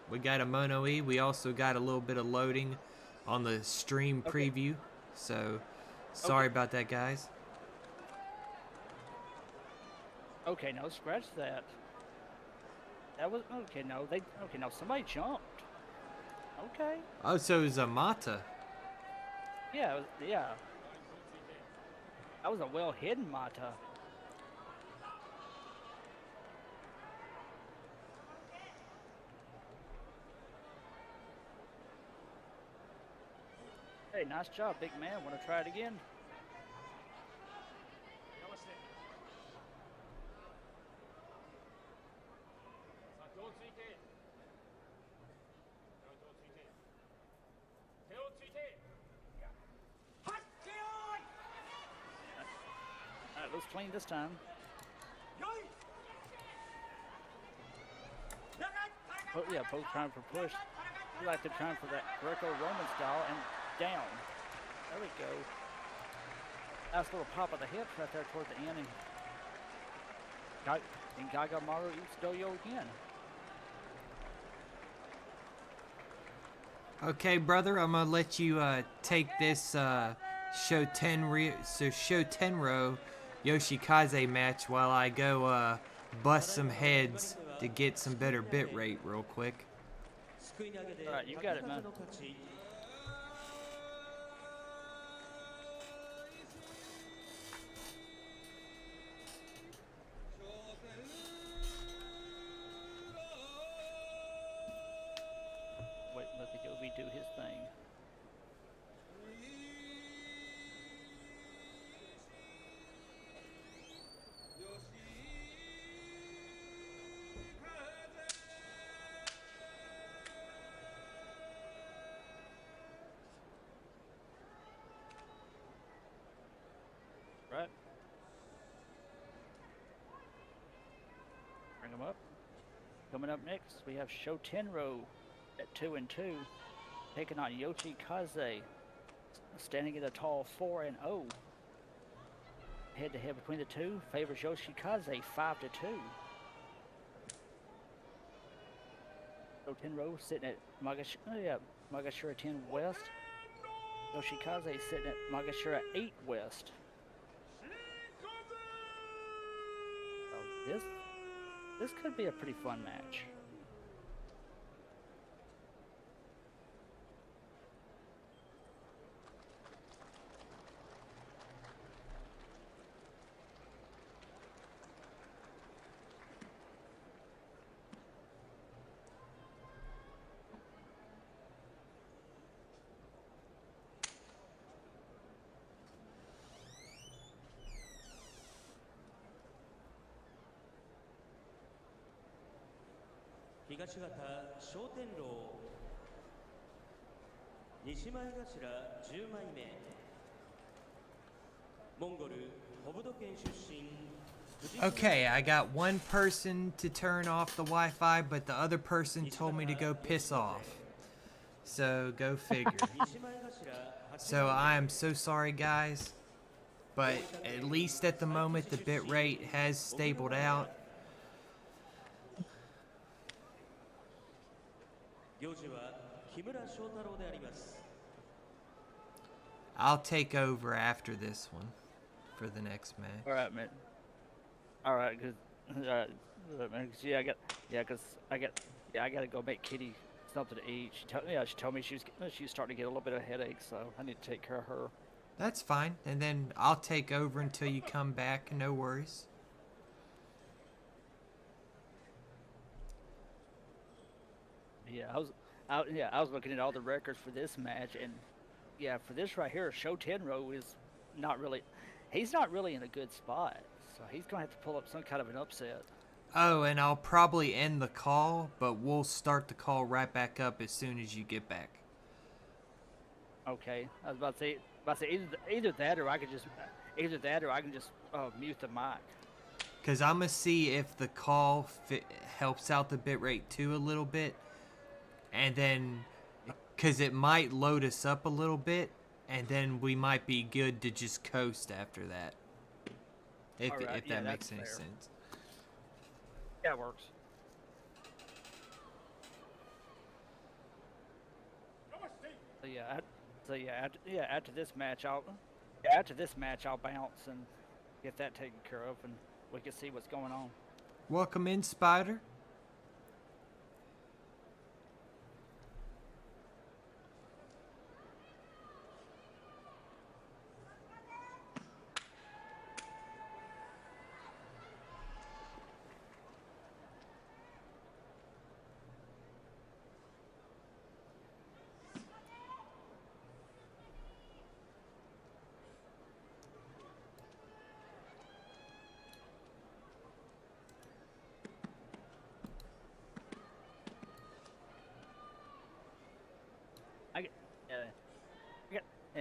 we got a Mono E. We also got a little bit of loading on the stream preview. So, sorry about that, guys. Okay, no, scratch that. That was okay. No, somebody jumped. Okay. Oh, so it was a Mata. Yeah, yeah. That was a well hidden Mata. Hey, nice job, big man. Want to try it again? Alright, looks clean this time. Oh yeah, both trying for push. Feel like they're trying for that Greco-Roman style and down. There we go. Nice little pop of the hips right there toward the end, and Gagamaru eats Doyo again. Okay, brother, I'm gonna let you take this Shotenro Yoshikaze match while I go bust some heads to get some better bit rate real quick. Alright, you got it, man. Wait, let the Yobi do his thing. him up. Coming up next, we have Shotenro at 2-2, taking on Yoshikaze, standing at a tall 4-0. Head-to-head between the two favors Yoshikaze 5-2. Shotenro sitting at Magashira 10 West. Yoshikaze sitting at Magashira 8 West. So this could be a pretty fun match.東方商店楼西前頭10枚目モンゴルホブド県出身 Okay, I got one person to turn off the Wi-Fi, but the other person told me to go piss off. So, go figure. So, I am so sorry, guys. But at least at the moment, the bitrate has stabled out. 行司は木村翔太郎であります I'll take over after this one for the next match. All right, man. All right, cause I gotta go make Kitty something to eat. She told me she was starting to get a little bit of a headache, so I need to take care of her. That's fine. And then I'll take over until you come back. No worries. Yeah, I was looking at all the records for this match, and yeah, for this right here, Shotenro is he's not really in a good spot, so he's gonna have to pull up some kind of an upset. Oh, and I'll probably end the call, but we'll start the call right back up as soon as you get back. Okay, I was about to say either that or I can just mute the mic. Because I'm going to see if the call helps out the bitrate too a little bit. And then, because it might load us up a little bit, and then we might be good to just coast after that. If that makes any sense. Yeah, it works. After this match, I'll bounce and get that taken care of, and we can see what's going on. Welcome in, Spider.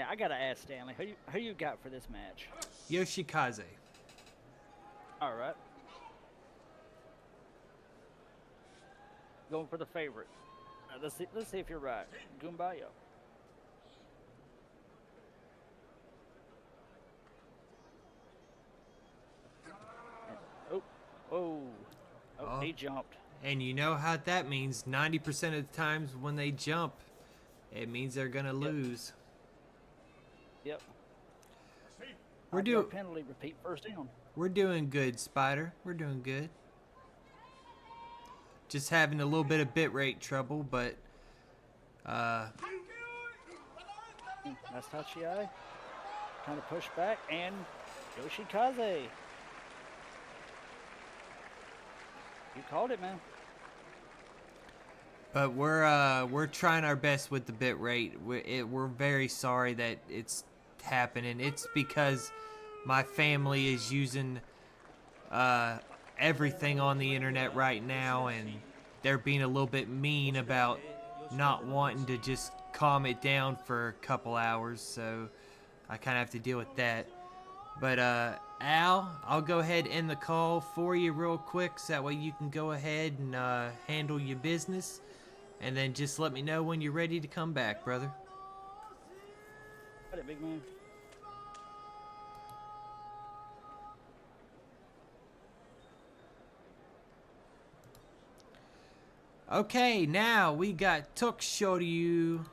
I gotta ask Stanley, who you got for this match? Yoshikaze. All right. Going for the favorite. Let's see if you're right. Gumbayo. Oh, he jumped. And you know how that means. 90% of the times when they jump, it means they're gonna lose. Yep. We're doing penalty repeat first down. We're doing good, Spider. We're doing good. Just having a little bit of bitrate trouble, but That's Tachiai. Trying to push back, and Yoshikaze. You called it, man. But we're trying our best with the bitrate. We're very sorry that it's happening. It's because my family is using everything on the internet right now, and they're being a little bit mean about not wanting to just calm it down for a couple hours, so I kind of have to deal with that. But Al, I'll go ahead and end the call for you real quick so that way you can go ahead and handle your business. And then just let me know when you're ready to come back, brother. Got it, big man. Okay, now we got Tokshoryu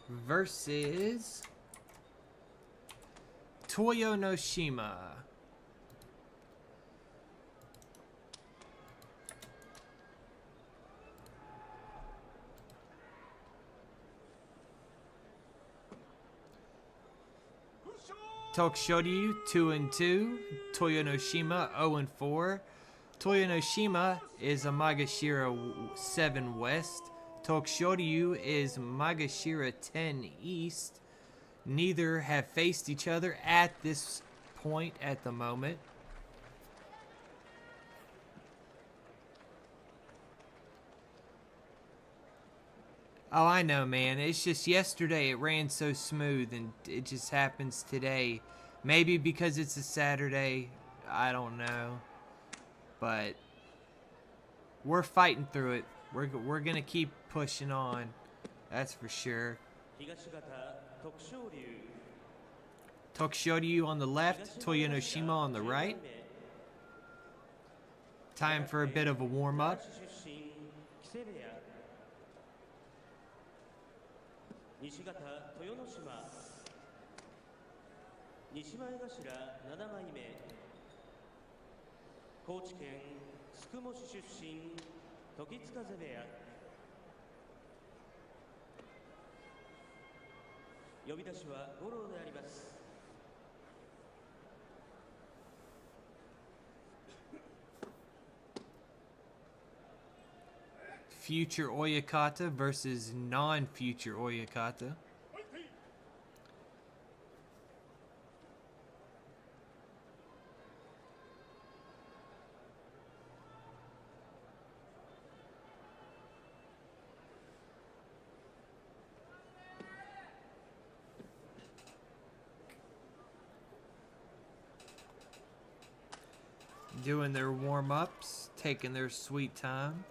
versus Toyonoshima. Tokshoryu 2-2, Toyonoshima 0-4. Toyonoshima is a Magashira 7 West. Tokshoryu is Magashira 10 East. Neither have faced each other at this point at the moment. Oh, I know, man. It's just yesterday it ran so smooth, and it just happens today. Maybe because it's a Saturday. I don't know. But we're fighting through it. We're going to keep pushing on. That's for sure. Tokshoryu on the left, Toyonoshima on the right. Time for a bit of a warm-up. Future Oyakata versus non-future Oyakata. Doing their warm-ups, taking their sweet time.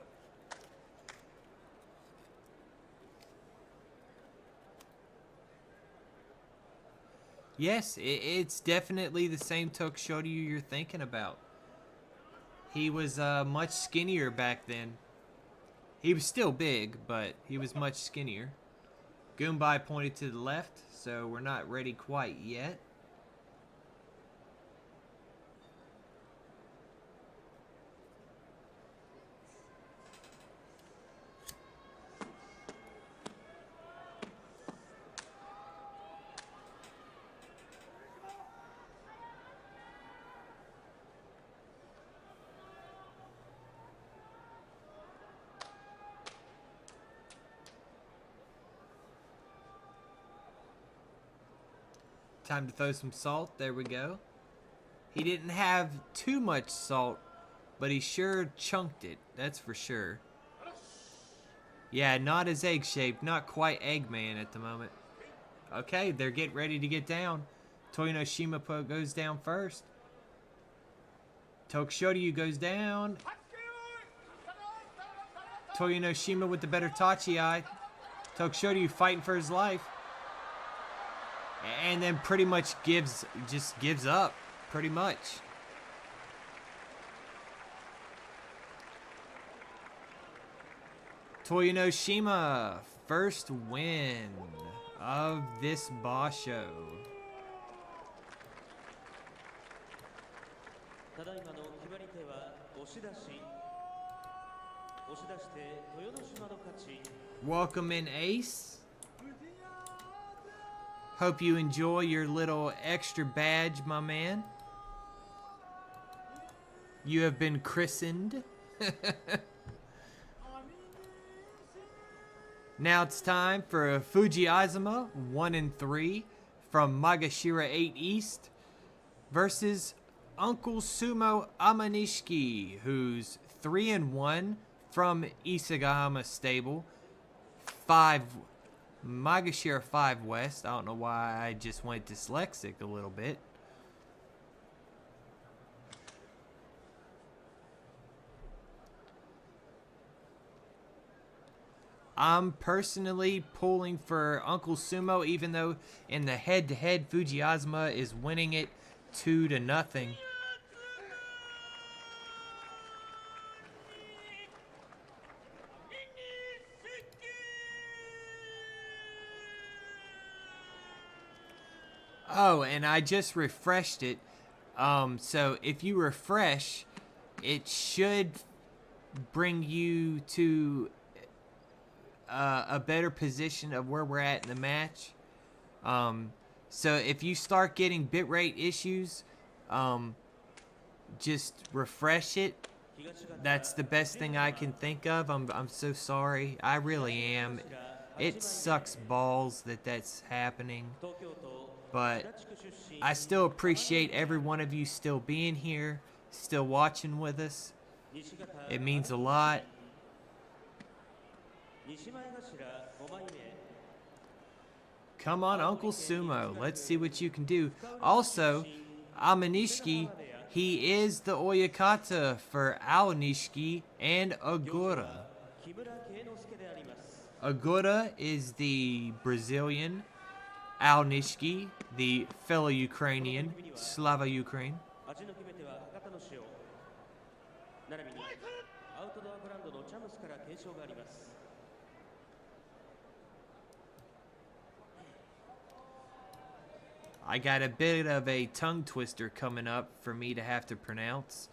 Yes, it's definitely the same Tokshoryu you're thinking about. He was much skinnier back then. He was still big, but he was much skinnier. Goombai pointed to the left, so we're not ready quite yet. Time to throw some salt. There we go. He didn't have too much salt, but he sure chunked it. That's for sure. Yeah, not as egg-shaped. Not quite Eggman at the moment. Okay, they're getting ready to get down. Toyonoshima goes down first. Tokshoryu goes down. Toyonoshima with the better Tachi-Eye. Tokshoryu fighting for his life. And then pretty much gives up, pretty much. Toyonoshima, first win of this Basho. Welcome in, Ace. Hope you enjoy your little extra badge, my man. You have been christened. Now it's time for Fuji Azuma, 1-3 from Magashira 8 East versus Uncle Sumo Amanishiki, who's 3-1 from Isagahama Stable, Magashira 5 West. I don't know why I just went dyslexic a little bit. I'm personally pulling for Uncle Sumo, even though in the head-to-head Fujiazuma is winning it 2-0. Oh, and I just refreshed it. So if you refresh, it should bring you to a better position of where we're at in the match. So if you start getting bitrate issues, just refresh it. That's the best thing I can think of. I'm so sorry. I really am. It sucks balls that that's happening. But I still appreciate every one of you still being here, still watching with us. It means a lot. Come on, Uncle Sumo. Let's see what you can do. Also, Amanishiki, he is the Oyakata for Aonishiki and Agura. Agura is the Brazilian. Aonishiki, the fellow Ukrainian. Slava Ukraine. I got a bit of a tongue twister coming up for me to have to pronounce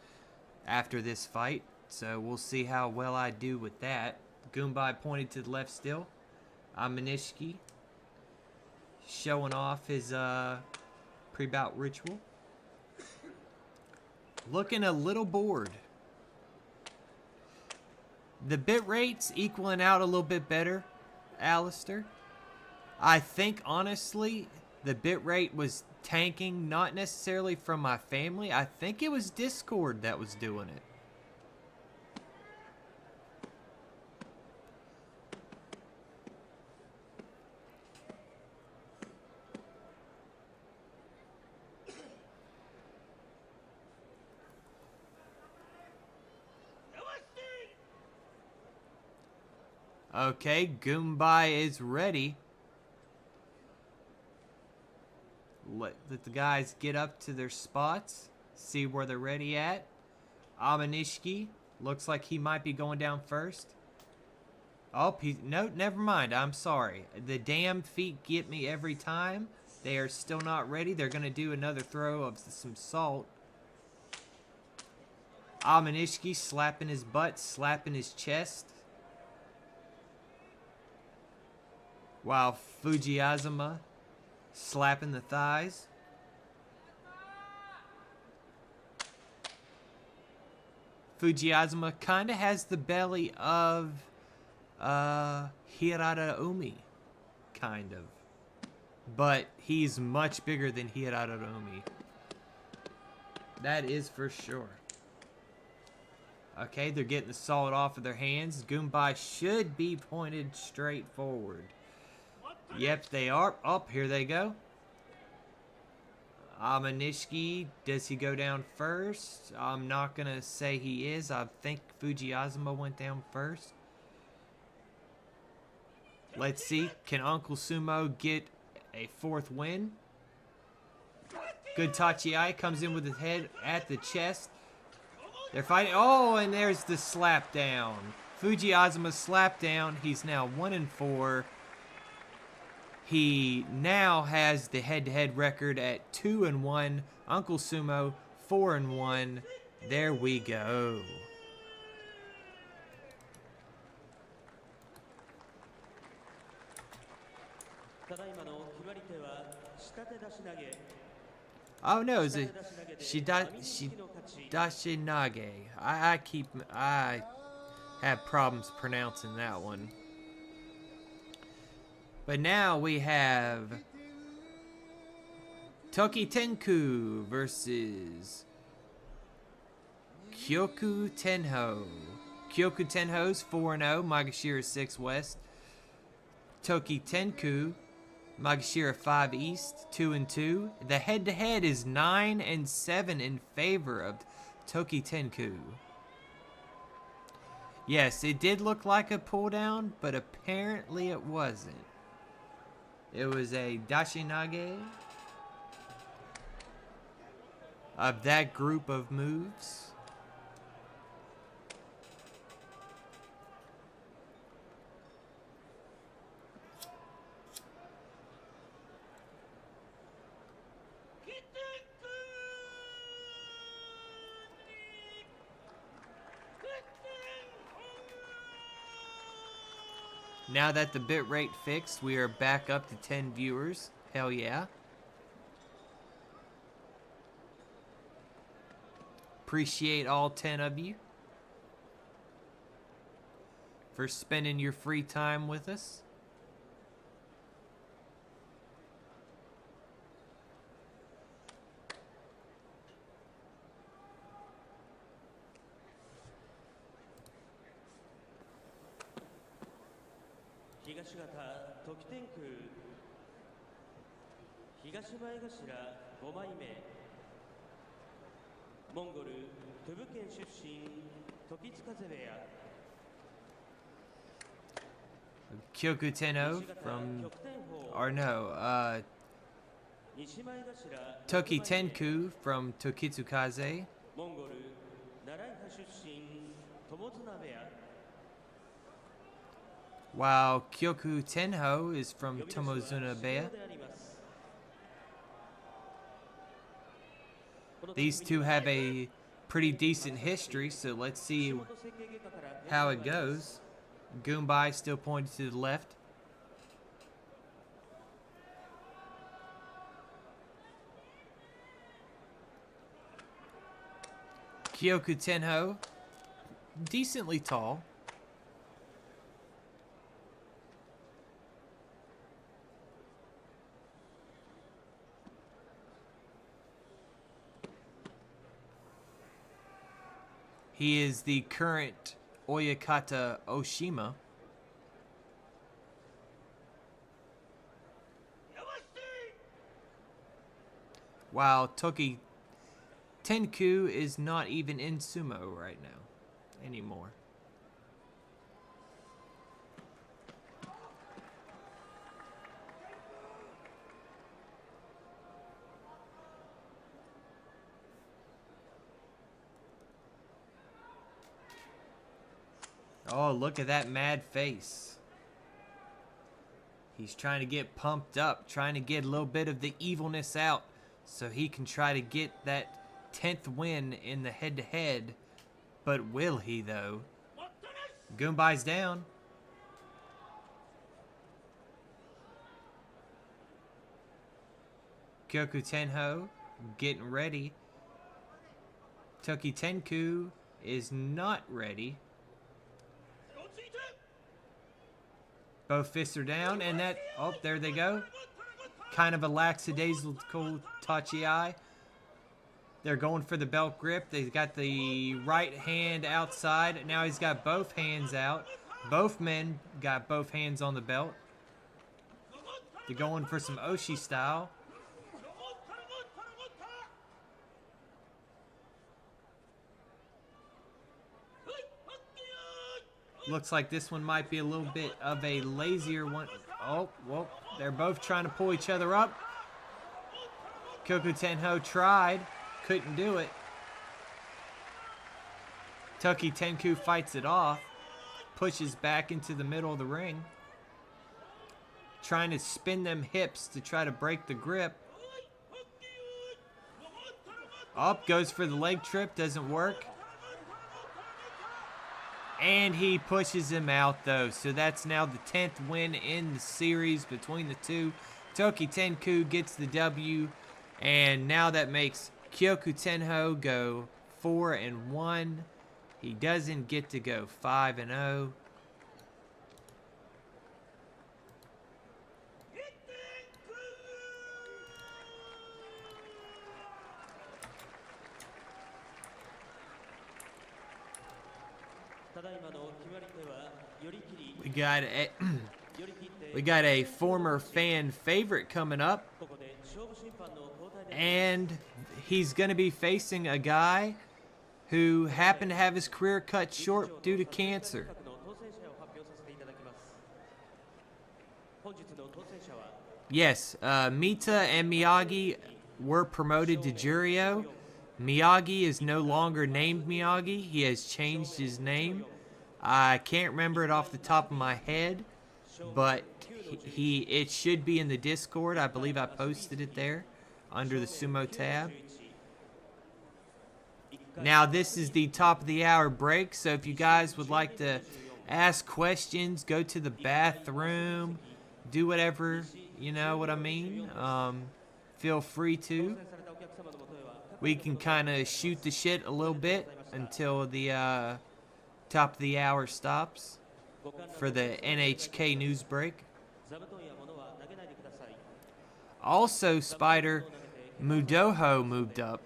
after this fight, so we'll see how well I do with that. Goombay pointed to the left still. Amanishiki showing off his pre-bout ritual. Looking a little bored. The bit rate's equaling out a little bit better, Alistair. I think, honestly, the bit rate was tanking, not necessarily from my family. I think it was Discord that was doing it. Okay, Goombay is ready. Let the guys get up to their spots, see where they're ready at. Amanishiki looks like he might be going down first. Oh, no, never mind. I'm sorry. The damn feet get me every time. They are still not ready. They're going to do another throw of some salt. Amanishiki slapping his butt, slapping his chest. While Fujiazuma slapping the thighs. Fujiazuma kind of has the belly of Hirata Umi, kind of. But he's much bigger than Hirata Umi. That is for sure. Okay, they're getting the salt off of their hands. Goombay should be pointed straight forward. Yep, they are. Up, here they go. Amanishiki, does he go down first? I'm not going to say he is. I think Fujiazuma went down first. Let's see. Can Uncle Sumo get a fourth win? Good Tachiai comes in with his head at the chest. They're fighting. Oh, and there's the slap down. Fujiazuma slap down. He's now 1-4. He now has the head-to-head record at 2-1. Uncle Sumo 4-1. There we go. Oh no, is it Shidashinage? I have problems pronouncing that one. But now we have Toki Tenku versus Kyoku Tenho. Kyoku Tenho's 4-0, Magashira 6 West. Toki Tenku, Magashira 5 East, 2-2. The head-to-head is 9-7 in favor of Toki Tenku. Yes, it did look like a pull down, but apparently it wasn't. It was a dashinage of that group of moves. Now that the bitrate fixed, we are back up to 10 viewers. Hell yeah. Appreciate all 10 of you for spending your free time with us. Kyoku Tenno from, or no, Toki Tenku from Tokitsukaze. While Kyoku Tenho is from Tomozuna Beya. These two have a pretty decent history, so let's see how it goes. Goombai still pointing to the left. Kyoku Tenho, decently tall. He is the current Oyakata Oshima. While Toki Tenku is not even in sumo right now anymore. Oh, look at that mad face. He's trying to get pumped up, trying to get a little bit of the evilness out so he can try to get that 10th win in the head-to-head. But will he, though? Goombai's down. Kyoku Tenho getting ready. Toki Tenku is not ready. Both fists are down, and that, oh, there they go. Kind of a lackadaisical tachi-ai. They're going for the belt grip. They've got the right hand outside. Now he's got both hands out. Both men got both hands on the belt. They're going for some Oshi style. Looks like this one might be a little bit of a lazier one. Oh, well, they're both trying to pull each other up. Kyoku Tenho tried. Couldn't do it. Toki Tenku fights it off. Pushes back into the middle of the ring. Trying to spin them hips to try to break the grip. Up, goes for the leg trip. Doesn't work. And he pushes him out, though. So that's now the 10th win in the series between the two. Toki Tenku gets the W. And now that makes Kyoku Tenho go 4-1. He doesn't get to go 5-0. We got a former fan favorite coming up, and he's going to be facing a guy who happened to have his career cut short due to cancer. の当選者を発表させていただきます。本日の当選者は Yes, Mita and Miyagi were promoted to Juryo. Miyagi is no longer named Miyagi. He has changed his name. I can't remember it off the top of my head, but it should be in the Discord. I believe I posted it there under the Sumo tab. Now this is the top of the hour break, so if you guys would like to ask questions, go to the bathroom, do whatever, you know what I mean, feel free to. We can kind of shoot the shit a little bit until the top of the hour stops for the NHK news break. 座布団や物は投げないでください。 Also, Spider, Mudoho moved up.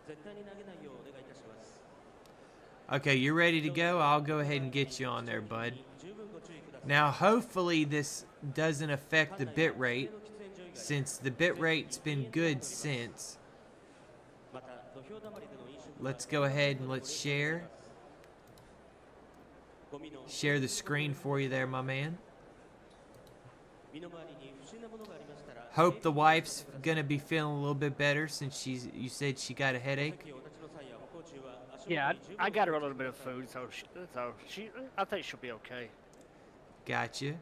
絶対に投げないようお願いいたします。 Okay, you're ready to go? I'll go ahead and get you on there, bud. 十分ご注意ください。 Now, hopefully this doesn't affect the bitrate, since the bitrate's been good since. また土俵溜まりでの飲食 Let's go ahead and let's share. ゴミの Share the screen for you there, my man. 身の回りに不審なものがありましたら Hope the wife's gonna be feeling a little bit better since you said she got a headache. お立ちの際や歩行中は足元 Yeah, に十分 I got her a little bit of food, so I think she'll be okay. Gotcha.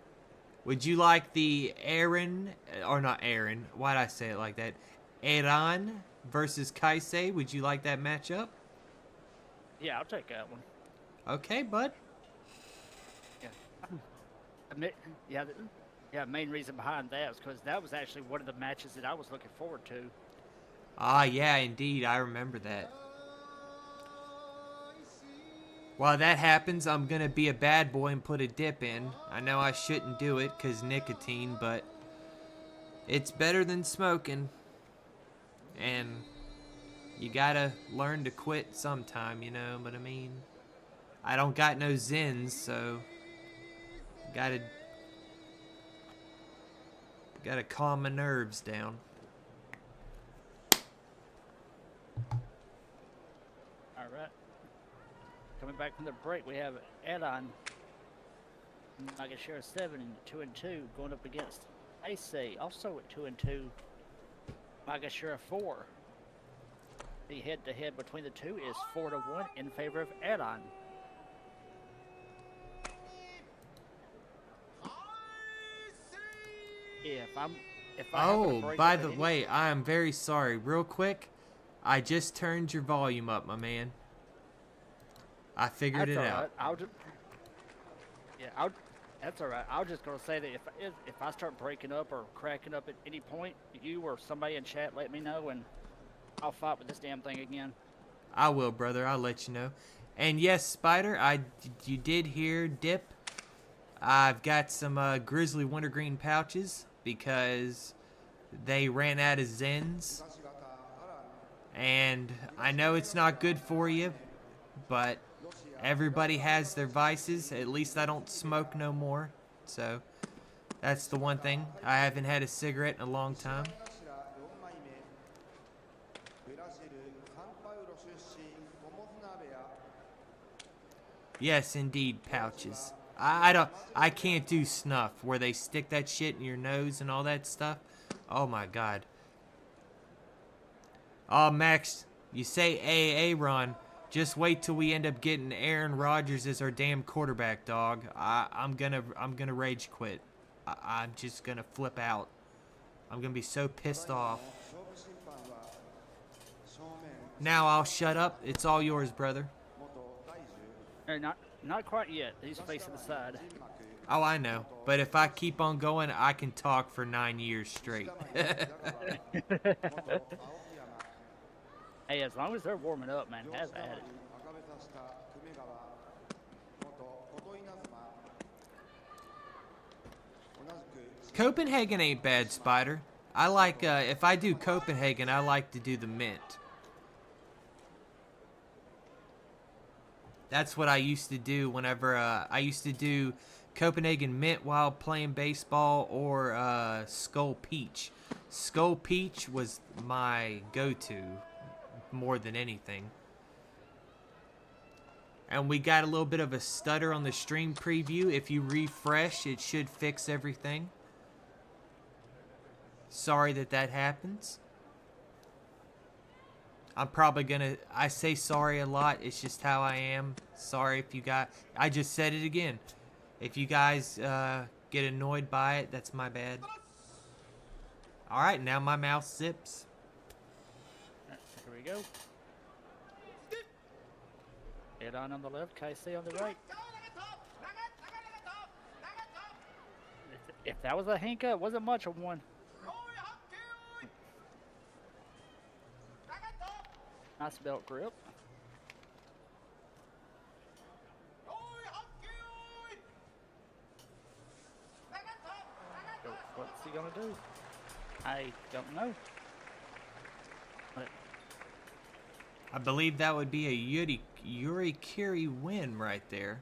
Would you like the Aaron, or not Aaron, why'd I say it like that? Aaron versus Kaisei, would you like that matchup? Yeah, I'll take that one. Okay, bud. Yeah, main reason behind that was because that was actually one of the matches that I was looking forward to. Ah, yeah, indeed, I remember that. While that happens, I'm gonna be a bad boy and put a dip in. I know I shouldn't do it because nicotine, but it's better than smoking. And you gotta learn to quit sometime, you know what I mean? I don't got no zins, so gotta calm my nerves down. All right. Coming back from the break, we have Edon, Nagashira 7 and 2-2, going up against Ace, also at 2-2, Nagashira 4. The head-to-head between the two is 4-1 in favor of Edon. Yeah, if I happen to Oh, break by up the at way, I am very sorry. Real quick, I just turned your volume up, my man. I figured That's it all out. right. That's all right. I was just gonna say that if I start breaking up or cracking up at any point, you or somebody in chat let me know, and I'll fight with this damn thing again. I will, brother. I'll let you know. And yes, Spider, you did hear Dip. I've got some Grizzly Wintergreen pouches because they ran out of Zens. And I know it's not good for you, but everybody has their vices. At least I don't smoke no more. So that's the one thing. I haven't had a cigarette in a long time. Yes, indeed, pouches. I can't do snuff where they stick that shit in your nose and all that stuff. Oh my god. Oh, Max, you say Aaron. Just wait till we end up getting Aaron Rodgers as our damn quarterback, dog. I'm gonna rage quit. I'm just gonna flip out. I'm gonna be so pissed off. Now I'll shut up. It's all yours, brother. Not quite yet. He's facing the side. Oh, I know. But if I keep on going, I can talk for 9 years straight. Hey, as long as they're warming up, man, have at it. Copenhagen ain't bad, Spider. I like, if I do Copenhagen, I like to do the mint. That's what I used to do whenever, I used to do Copenhagen mint while playing baseball, or Skull Peach. Skull Peach was my go-to more than anything. And we got a little bit of a stutter on the stream preview. If you refresh, it should fix everything. Sorry that happens. I'm probably gonna, I say sorry a lot. It's just how I am. Sorry if you got, I just said it again. If you guys get annoyed by it, that's my bad. All right, now my mouth zips. Here we go. Head on the left, KC on the right. If that was a Hinka, it wasn't much of one. Nice belt grip. So what's he gonna do? I don't know. But I believe that would be a Yuri Kiri win right there.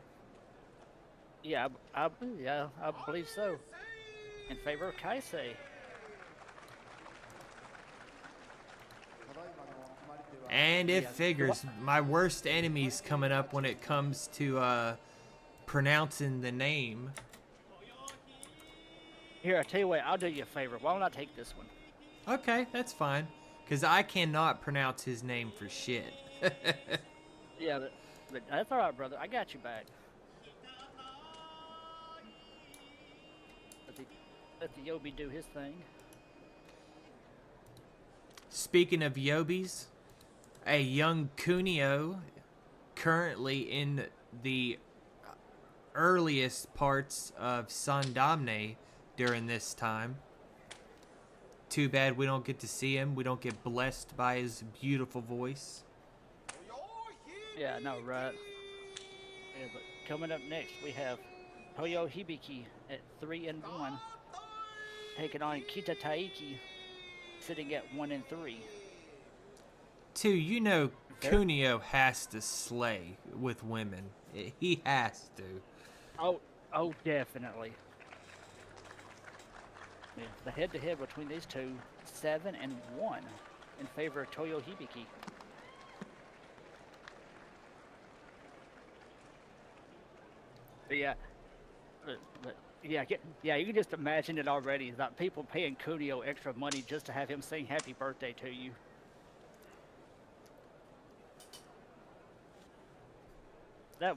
yeah, I believe so. In favor of Kaisei. And it Yeah. figures. My worst enemy's coming up when it comes to pronouncing the name. Here, I tell you what, I'll do you a favor. Why don't I take this one? Okay, that's fine. Because I cannot pronounce his name for shit. Yeah, but that's all right, brother. I got you back. Let the Yobi do his thing. Speaking of Yobis, a young Kunio, currently in the earliest parts of Sandamne during this time. Too bad we don't get to see him. We don't get blessed by his beautiful voice. Yeah, I know, right? Yeah, but coming up next, we have Toyo Hibiki at 3-1, taking on Kita Taiki, sitting at 1-3. Two, you know, Fair. Kunio has to slay with women. He has to. Oh, definitely. Yeah, the head-to-head between these two, 7-1, in favor of Toyo Hibiki. But yeah, you can just imagine it already. That people paying Kunio extra money just to have him sing "Happy Birthday" to you. That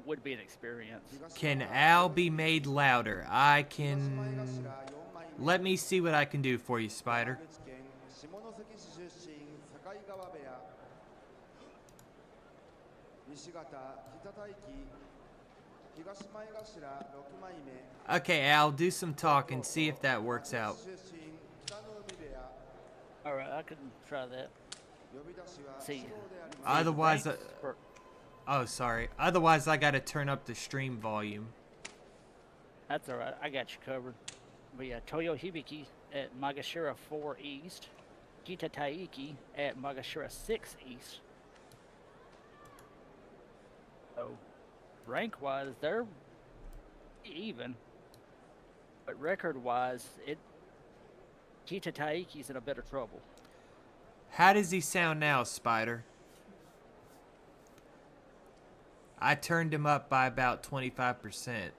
would be an experience. Can Al be made louder? I can... Let me see what I can do for you, Spider. Okay, Al, do some talking. See if that works out. All right, I can try that. See. Otherwise, oh, sorry. Otherwise, I gotta turn up the stream volume. That's all right. I got you covered. But yeah, Toyo Hibiki at Magashira 4 East. Kita Taiki at Magashira 6 East. So, rank-wise, they're even. But record-wise, Kita Taiki's in a bit of trouble. How does he sound now, Spider? I turned him up by about 25%.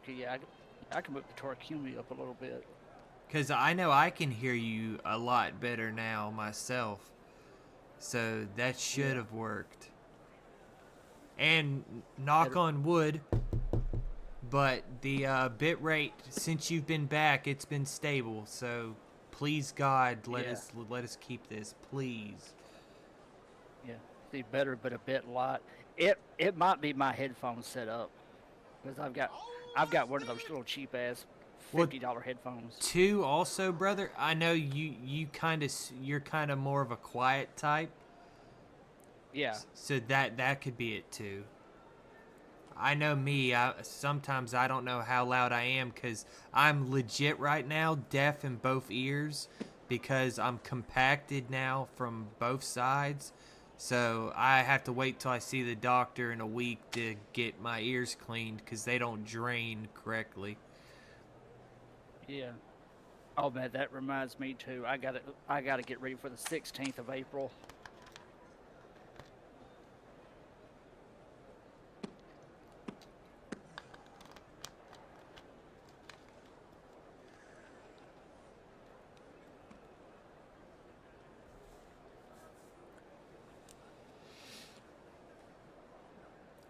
Okay, yeah, I can move the Torikumi up a little bit. Because I know I can hear you a lot better now myself. So that should have worked. And knock on wood, but the bit rate, since you've been back, it's been stable. So please God, let us keep this, please. Yeah, see better, but a bit light. It might be my headphones set up, because I've got one of those little cheap ass $50 headphones. Two, also, brother, I know you're kind of more of a quiet type. Yeah. So that could be it too. I know me. Sometimes I don't know how loud I am because I'm legit right now deaf in both ears because I'm compacted now from both sides. So I have to wait till I see the doctor in a week to get my ears cleaned because they don't drain correctly. Yeah. Oh man, that reminds me too. I gotta get ready for the 16th of April.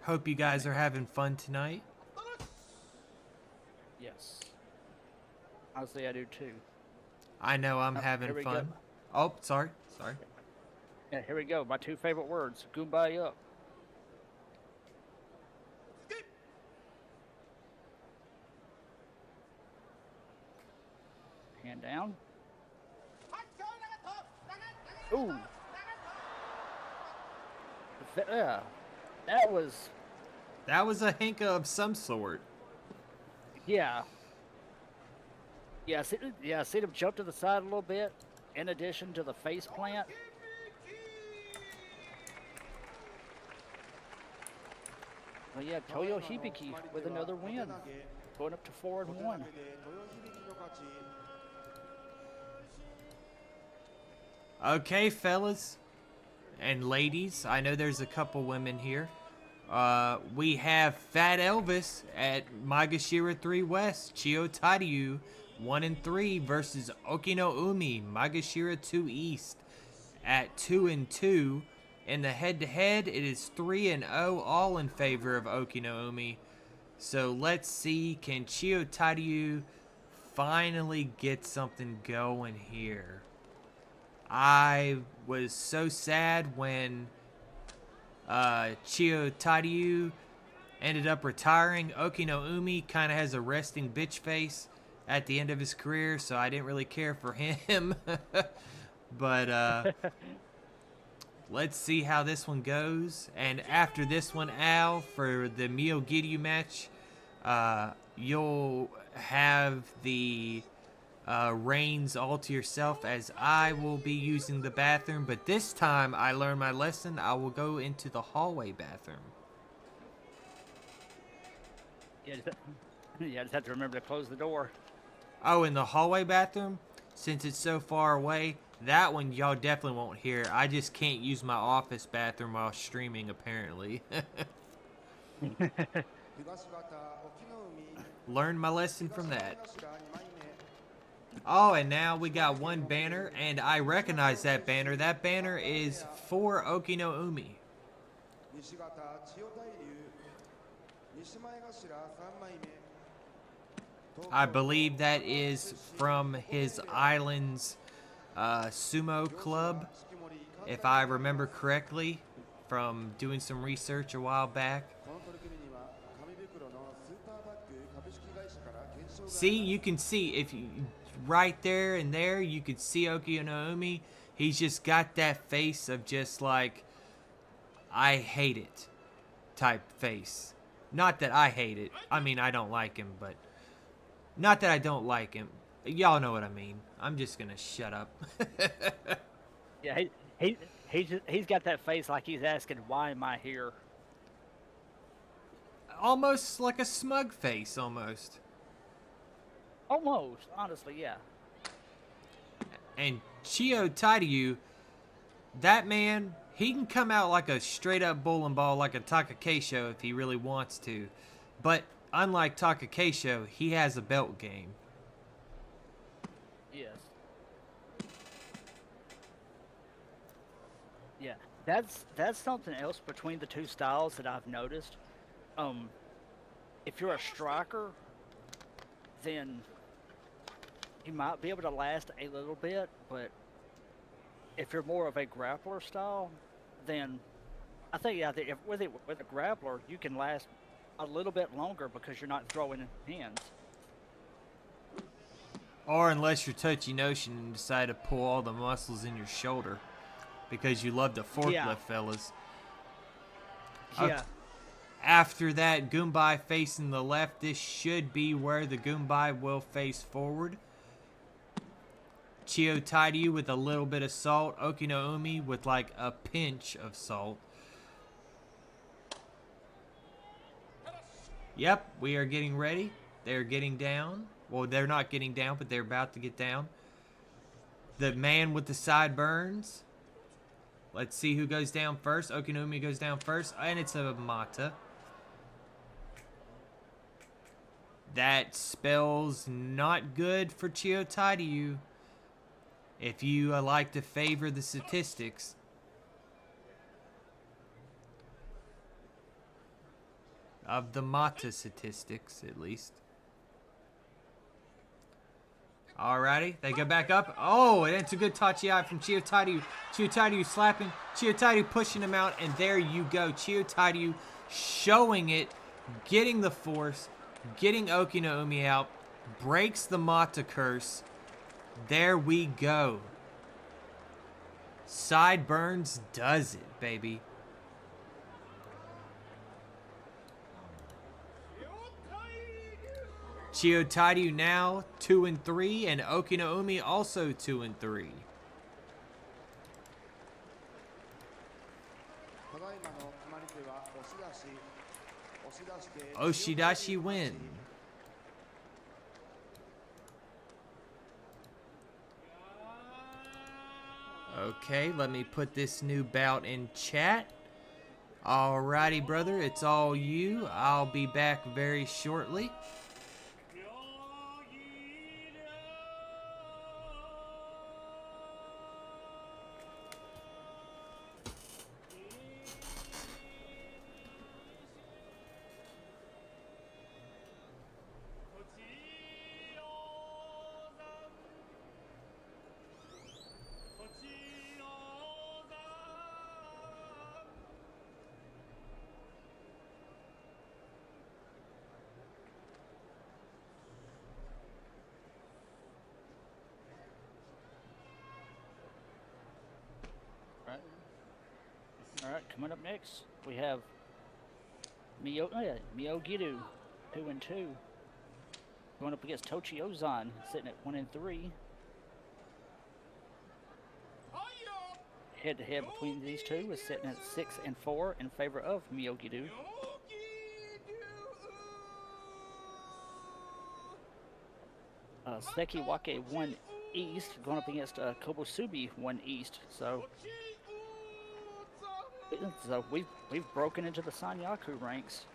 Hope you guys are having fun tonight. Yes. Honestly, I do too. I know I'm Here having we fun. go. Oh, sorry. Yeah, here we go. My two favorite words. Goombay up. Hand down. Ooh. Yeah. That was, That was a hinka of some sort. yeah. I seen him jump to the side a little bit, in addition to the face plant. Well, yeah, Toyo Hibiki with another win, going up to 4-1. Okay, fellas and ladies, I know there's a couple women here. We have Fat Elvis at Magashira 3 West, Chio Tadyu 1-3 versus Okino Umi, Magashira 2 East at 2-2. In the head-to-head, it is 3-0, all in favor of Okino Umi. So let's see, can Chio Tadyu finally get something going here? I was so sad when Chio Tadyu ended up retiring. Okino Umi kind of has a resting bitch face at the end of his career, so I didn't really care for him. But let's see how this one goes. And after this one, Al, for the Miyogiryu match, you'll have the reigns all to yourself, as I will be using the bathroom. But this time I learned my lesson. I will go into the hallway bathroom. Yeah, just have to remember to close the door. Oh, in the hallway bathroom? Since it's so far away, that one y'all definitely won't hear. I just can't use my office bathroom while streaming, apparently. Learned my lesson from that. Oh, and now we got one banner, and I recognize that banner. That banner is for Okino Umi. I believe that is from his island's sumo club, if I remember correctly, from doing some research a while back. See, you can see, if you right there and there, you could see Okino Umi. He's just got that face of just like, I hate it type face. Not that I hate it. I mean, I don't like him, but not that I don't like him. Y'all know what I mean. I'm just gonna shut up. Yeah, he's got that face like he's asking, "Why am I here?" Almost like a smug face, almost. Almost, honestly, yeah. And Chio Tadyu, that man, he can come out like a straight up bowling ball, like a Takakeisho if he really wants to. But unlike Takakeisho, he has a belt game. Yes. Yeah, that's something else between the two styles that I've noticed. If you're a striker, then you might be able to last a little bit, but if you're more of a grappler style, then I think, yeah, if with a grappler, you can last a little bit longer because you're not throwing hands. Or unless you're Touchy Notion and decide to pull all the muscles in your shoulder because you love to forklift, Yeah. fellas. Yeah. After that, Goombay facing the left. This should be where the Goombay will face forward. Chiyo Tairyu with a little bit of salt. Okinoumi with like a pinch of salt. Yep, we are getting ready. They're getting down. Well, they're not getting down, but they're about to get down. The man with the sideburns. Let's see who goes down first. Okinoumi goes down first, and it's a Mata. That spells not good for Chiyo Tairyu. If you like to favor the statistics. Of the Mata statistics, at least. Alrighty, they go back up. Oh, and it's a good Tachiai from Chiyo Tairyu. Chiyo Tairyu slapping, Chiyo Tairyu pushing him out, and there you go. Chiyo Tairyu showing it, getting the force, getting Okinoumi out, breaks the Mata curse. There we go. Sideburns does it, baby. Chiyo Tairyu now 2-3, and Okinoumi also 2-3. Oshidashi win. Okay, let me put this new bout in chat. Alrighty, brother, it's all you. I'll be back very shortly. Alright, coming up next, we have Miyogiru, 2-2. Going up against Tochi Ozan, sitting at 1-3. Head-to-head between these two is sitting at 6-4 in favor of Miyogiru. Sekiwake 1 East going up against Kobosubi 1 East. So we've broken into the Sanyaku ranks.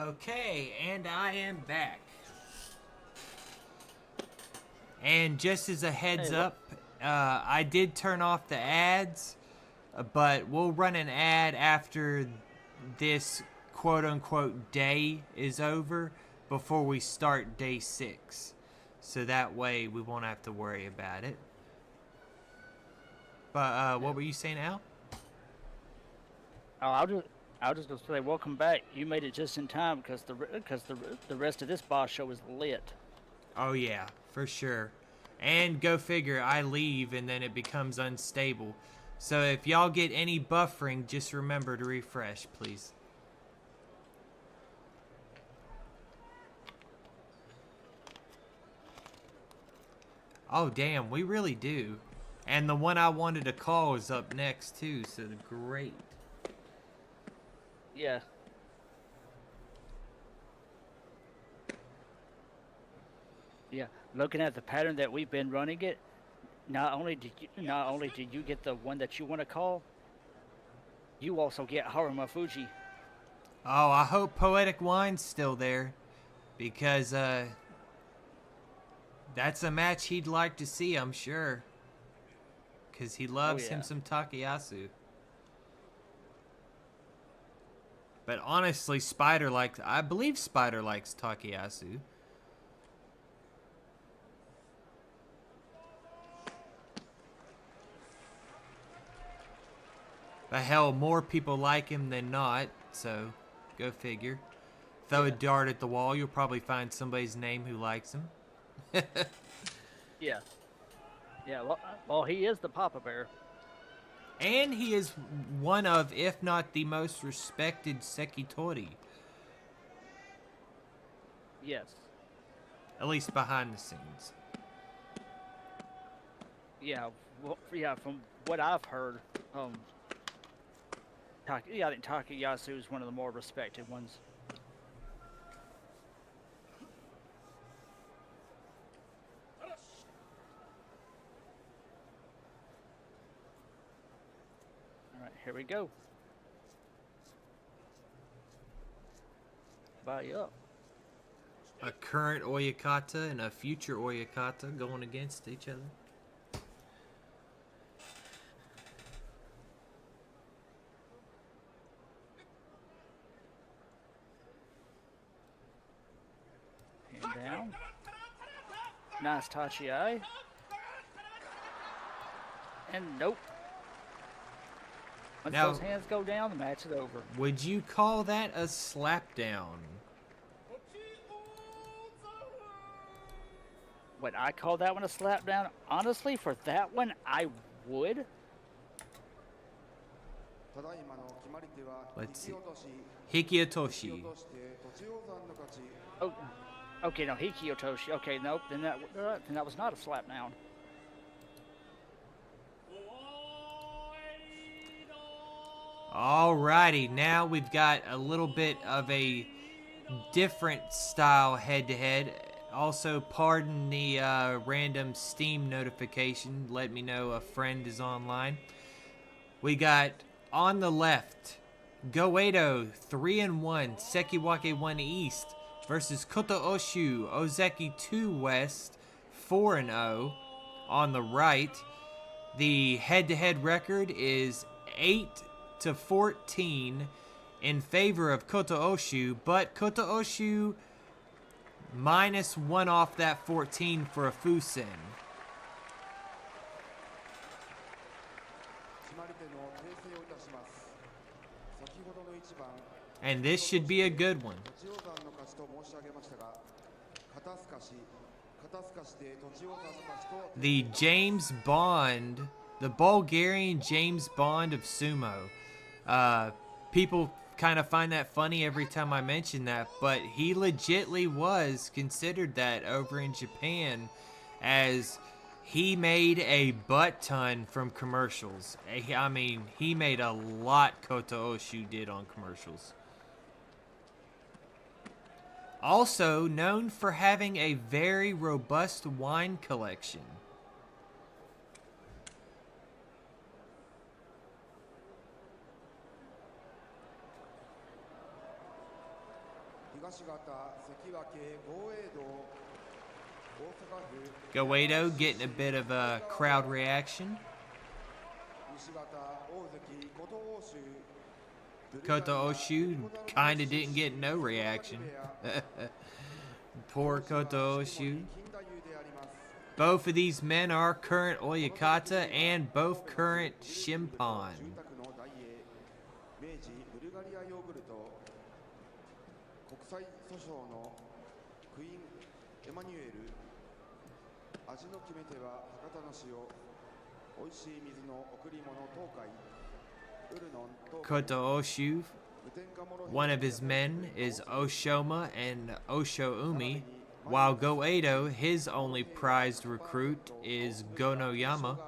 Okay, and I am back. And just as a heads up, I did turn off the ads, but we'll run an ad after this quote-unquote day is over before we start day 6. So that way we won't have to worry about it. But what were you saying, Al? Oh, I was just gonna say, welcome back. You made it just in time because the rest of this Basho is lit. Oh yeah, for sure. And go figure, I leave and then it becomes unstable. So if y'all get any buffering, just remember to refresh, please. Oh damn, we really do. And the one I wanted to call is up next too, so great. Yeah. Yeah. Looking at the pattern that we've been running it, not only did you get the one that you want to call, you also get Haruma Fuji. Oh, I hope Poetic Wine's still there, because that's a match he'd like to see, I'm sure. Because he loves him Yeah. some Takayasu. But honestly, I believe Spider likes Takayasu. But hell, more people like him than not, so go figure. Throw a dart at the wall, you'll probably find somebody's name who likes him. Yeah. Yeah. Well, he is the Papa Bear. And he is one of, if not the most respected Sekitori. Yes. At least behind the scenes. Yeah. Well, yeah. From what I've heard, I think Takayasu is one of the more respected ones. All right, here we go. Body up. A current Oyakata and a future Oyakata going against each other. Hand down. Nice Tachi. And nope. Once Now- those hands go down, the match is over. Would you call that a slapdown? Would I call that one a slap down? Honestly, for that one, I would. Let's see. Hikiotoshi. Oh, okay, no, Hiki Otoshi. Okay, nope, then that was not a slap down. Alrighty, now we've got a little bit of a different style head-to-head. Also, pardon the random Steam notification. Let me know a friend is online. We got on the left, Goedo 3-1, Sekiwake 1 East versus Koto Oshu, Ozeki 2 West 4-0. On the right, the head-to-head record is 8-14 in favor of Koto Oshu, but Koto Oshu -1 off that 14 for a Fusen. And this should be a good one. The James Bond, the Bulgarian James Bond of sumo. People kind of find that funny every time I mention that, but he legitly was considered that over in Japan, as he made a butt ton from commercials. I mean, he made a lot Koto Oshu did on commercials. Also known for having a very robust wine collection. Goedo getting a bit of a crowd reaction. Koto Oshu kinda didn't get no reaction. Poor Koto Oshu. Both of these men are current Oyakata and both current Shimpan. Koto Oshu, one of his men is Oshoma and Oshoumi, while Goedo, his only prized recruit is Gonoyama.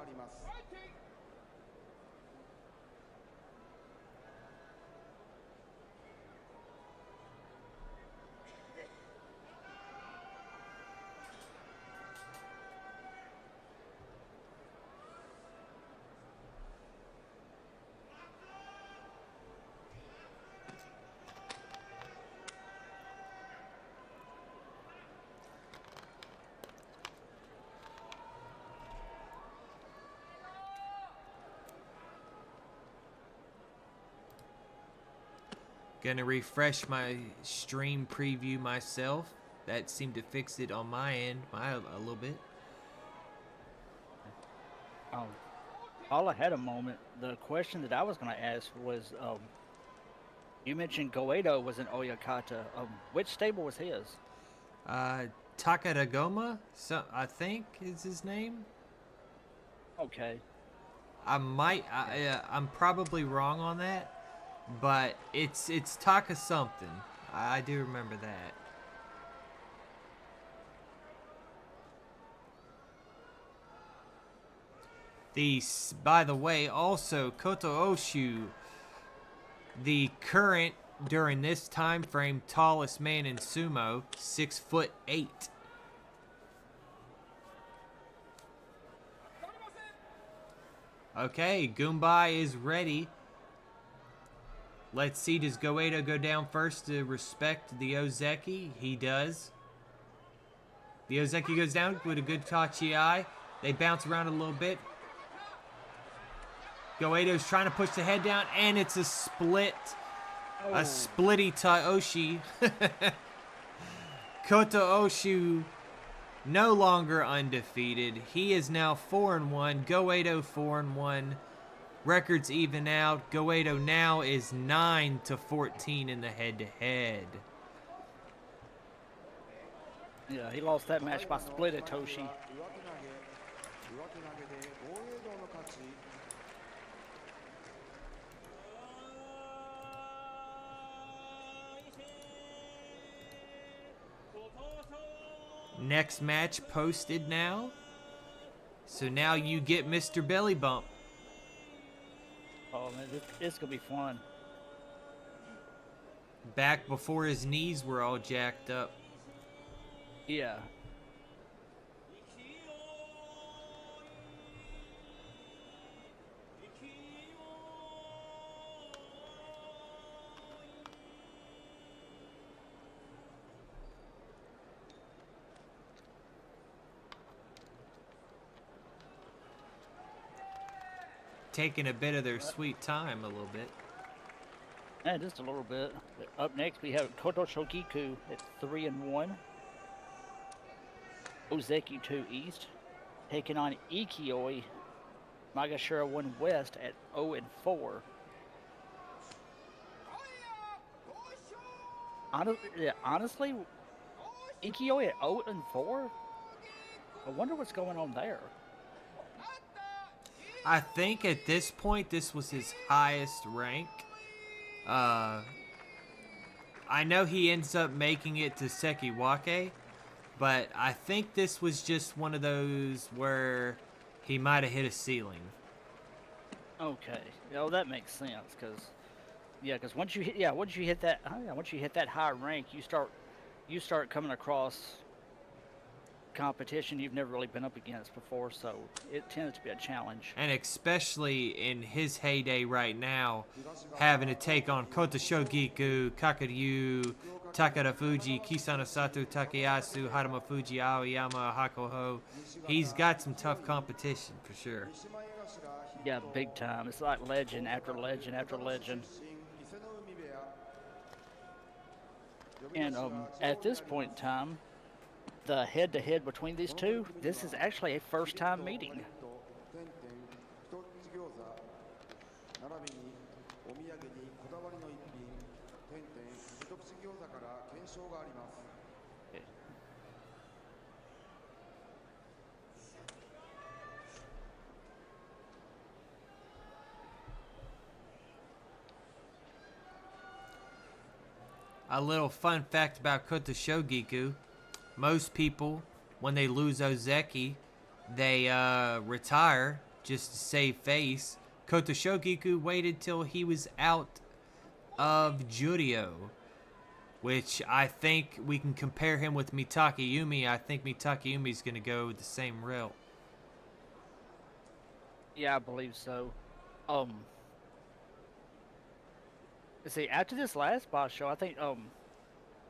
Gonna refresh my stream preview myself. That seemed to fix it on my end a little bit. While I had a moment, the question that I was going to ask was, you mentioned Goedo was in Oyakata. Which stable was his? Takadagoma, so I think is his name. Okay. I'm probably wrong on that, but it's Taka something. I do remember that. By the way, also Koto Oshu, the current during this time frame tallest man in sumo, 6'8". Okay, Goombay is ready. Let's see, does Goedo go down first to respect the Ozeki? He does. The Ozeki goes down with a good Tachi. They bounce around a little bit. Goedo's trying to push the head down, and it's a split. Oh. A splitty Taoshi. Koto Oshu no longer undefeated. He is now 4-1. Goedo 4-1. Records even out. Goedo now is 9-14 in the head-to-head. Yeah, he lost that match by split at Toshi. Next match posted now. So now you get Mr. Belly Bump. Oh man, it's gonna be fun. Back before his knees were all jacked up. Yeah. Taking a bit of their sweet time a little bit. Yeah, just a little bit. Up next, we have Koto Shogiku at 3-1. Ozeki 2 East, taking on Ikioi Magashira 1 West at 0-4. Honestly, Ikioi at 0-4? I wonder what's going on there. I think at this point, this was his highest rank. I know he ends up making it to Sekiwake, but I think this was just one of those where he might have hit a ceiling. Okay, that makes sense because once you hit that high rank, you start coming across competition you've never really been up against before, so it tends to be a challenge. And especially in his heyday right now, having to take on Kota Shogiku, Kakaryu, Takara Fuji, Kisano Sato, Takayasu, Haruma Fuji, Aoyama, Hakuho. He's got some tough competition for sure. Yeah, big time. It's like legend after legend after legend. And at this point in time, the head-to-head between these two, this is actually a first-time meeting. A little fun fact about Kota Shogiku. Most people, when they lose Ozeki, they retire just to save face. Kota Shogiku waited till he was out of Juryo, which I think we can compare him with Mitake Yumi. I think Mitake Yumi's going to go the same route. Yeah, I believe so. Let's see, after this last boss show, I think,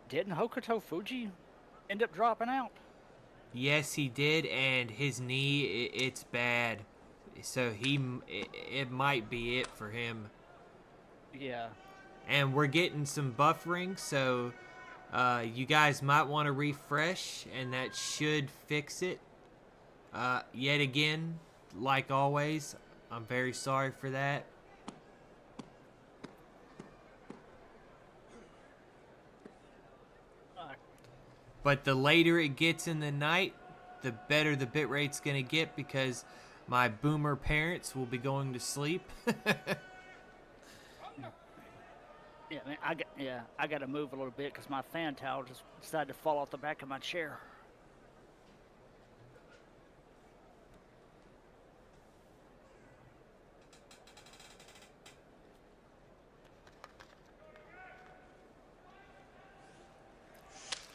didn't Hokuto Fuji end up dropping out? Yes, he did, and his knee, it's bad. So it might be it for him. Yeah. and we're getting some buffering, so you guys might want to refresh, and that should fix it. Yet again, like always, I'm very sorry for that. But the later it gets in the night, the better the bitrate's going to get, because my boomer parents will be going to sleep. Yeah, man, I got to move a little bit because my fan towel just decided to fall off the back of my chair.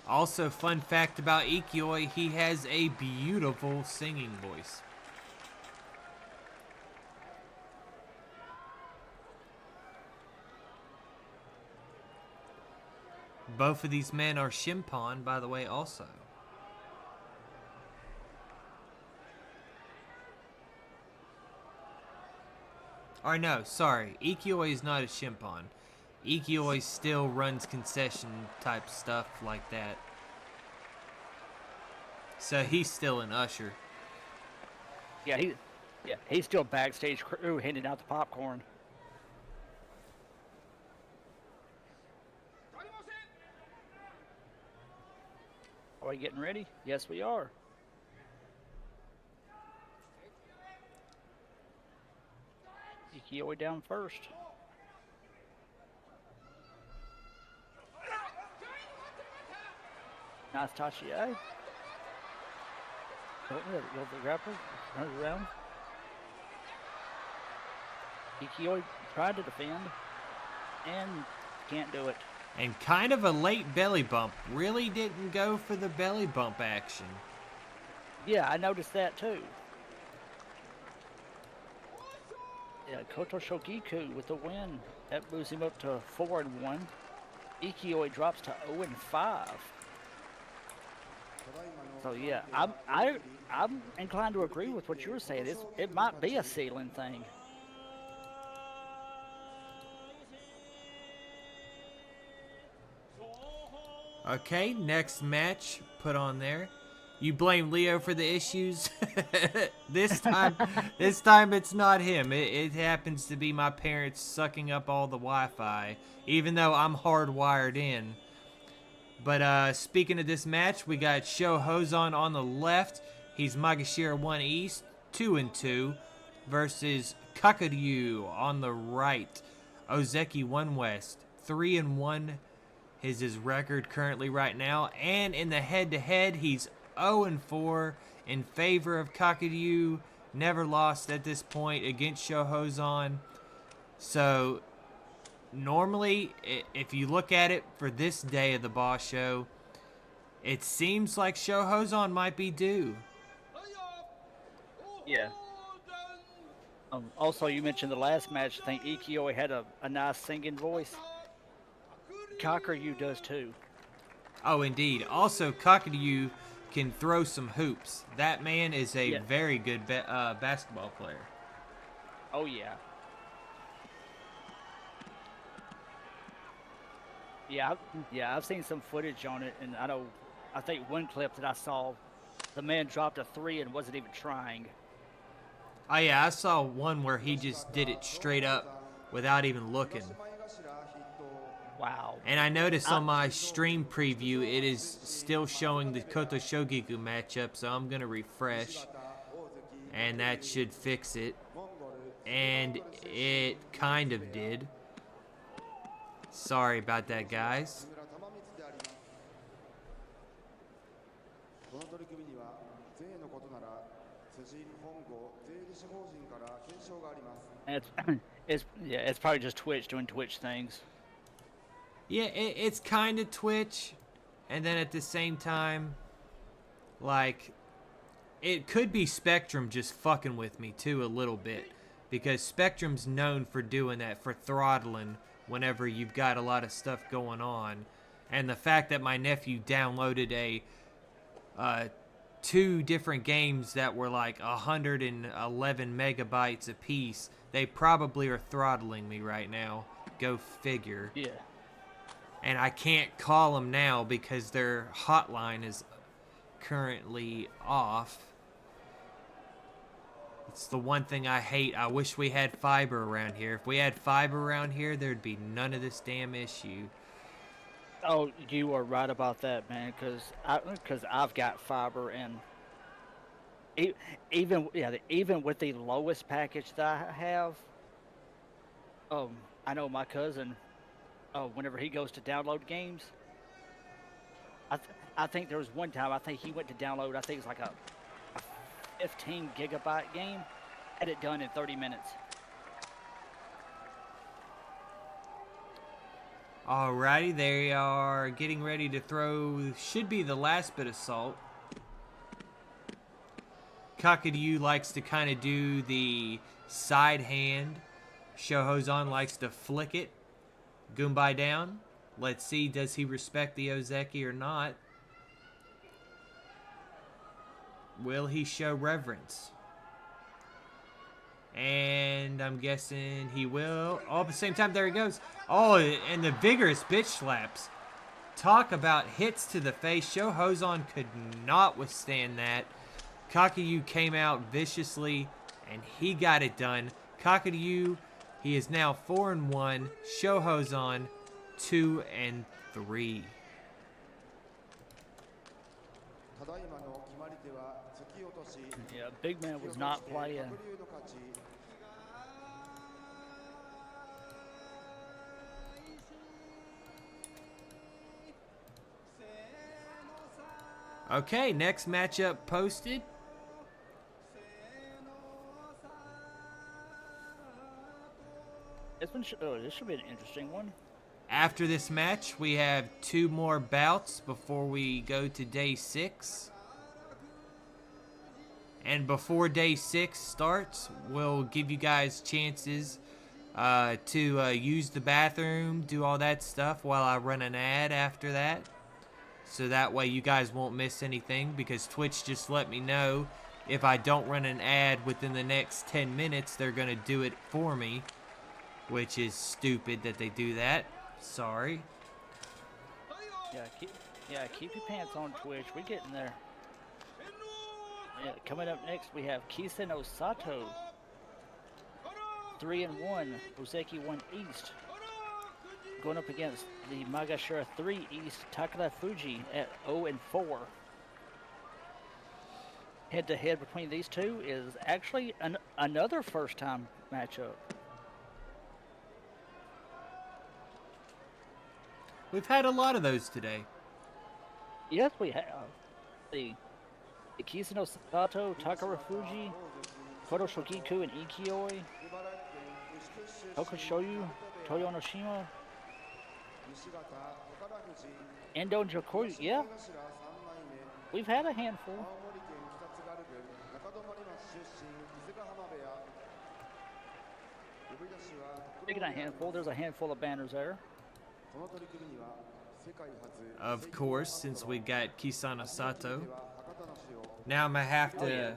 Also, fun fact about Ikioi, he has a beautiful singing voice. Both of these men are Shimpon, by the way, also. Or no, sorry. Ikioi is not a Shimpon. Ikioi still runs concession type stuff like that. So he's still an usher. Yeah, he's still backstage crew handing out the popcorn. Are we getting ready? Yes, we are. Ikioi down first. Nice Tachi, eh? Go the grappler, turns around. Ikioi tried to defend and can't do it. And kind of a late belly bump. Really didn't go for the belly bump action. Yeah, I noticed that too. Yeah, Koto Shogiku with the win. That moves him up to 4-1. Ikioi drops to 0-5. So yeah, I'm inclined to agree with what you were saying. It might be a ceiling thing. Okay, next match put on there. You blame Leo for the issues. this time it's not him. It happens to be my parents sucking up all the Wi-Fi, even though I'm hardwired in. But speaking of this match, we got Sho Hozan on the left. He's Magashira 1 East, 2-2, versus Kakaryu on the right. Ozeki 1 West, 3-1. Is his record currently right now. And in the head-to-head, he's 0-4 in favor of Kakaryu. Never lost at this point against Sho Hozan. So normally, if you look at it for this day of the Basho, it seems like Sho Hozan might be due. Yeah. Also, you mentioned the last match. I think Ikioi had a nice singing voice. Kakaryu does too. Oh, indeed. Also, Kakaryu can throw some hoops. That man is a very good basketball player. Oh, yeah. Yeah, I've seen some footage on it, and I think one clip that I saw, the man dropped a 3 and wasn't even trying. Oh, yeah, I saw one where he just did it straight up without even looking. Wow. And I noticed on my stream preview, it is still showing the Koto Shogiku matchup, so I'm going to refresh. And that should fix it. And it kind of did. Sorry about that, guys. It's probably just Twitch doing Twitch things. Yeah, it's kind of Twitch, and then at the same time, like, it could be Spectrum just fucking with me too a little bit, because Spectrum's known for doing that, for throttling whenever you've got a lot of stuff going on. And the fact that my nephew downloaded 2 different games that were like 111 megabytes apiece, they probably are throttling me right now. Go figure. Yeah. And I can't call them now because their hotline is currently off. It's the one thing I hate. I wish we had fiber around here. If we had fiber around here, there'd be none of this damn issue. Oh, you are right about that, man. Because I've got fiber, and even with the lowest package that I have, I know my cousin, whenever he goes to download games, I think there was one time I think he went to download. I think it's like a 15 gigabyte game, had it done in 30 minutes. Alrighty, they are getting ready to throw, should be the last bit of salt. Kakadu likes to kind of do the side hand. Shohozan likes to flick it. Goombay down. Let's see, does he respect the Ozeki or not? Will he show reverence? And I'm guessing he will. Oh, at the same time, there he goes. Oh, and the vigorous bitch slaps. Talk about hits to the face. Shohozan could not withstand that. Kakadu came out viciously, and he got it done. Kakadu, he is now 4-1. Shohozan 2-3. Yeah, big man was not playing. Okay, next matchup posted. This should be an interesting one. After this match, we have 2 more bouts before we go to day 6. And before day 6 starts, we'll give you guys chances to use the bathroom, do all that stuff while I run an ad after that. So that way you guys won't miss anything, because Twitch just let me know if I don't run an ad within the next 10 minutes, they're going to do it for me, which is stupid that they do that. Sorry. Yeah, keep your pants on, Twitch. We're getting there. Yeah, coming up next, we have Kisen Osato, 3-1, Ozeki 1 East, going up against the Magashira 3 East, Takada Fuji at 0-4. Head-to-head between these two is actually another first-time matchup. We've had a lot of those today. Yes, we have. The Kiseno Sato, Takara Fuji, Koto Shogiku, and Ikioi, Tokushoyu, Toyo Noshima, Endo and Jokoyu. Yeah, we've had a handful. Speaking of handful, there's a handful of banners there. Of course, since we got Kisana Sato. Now I'm going to have to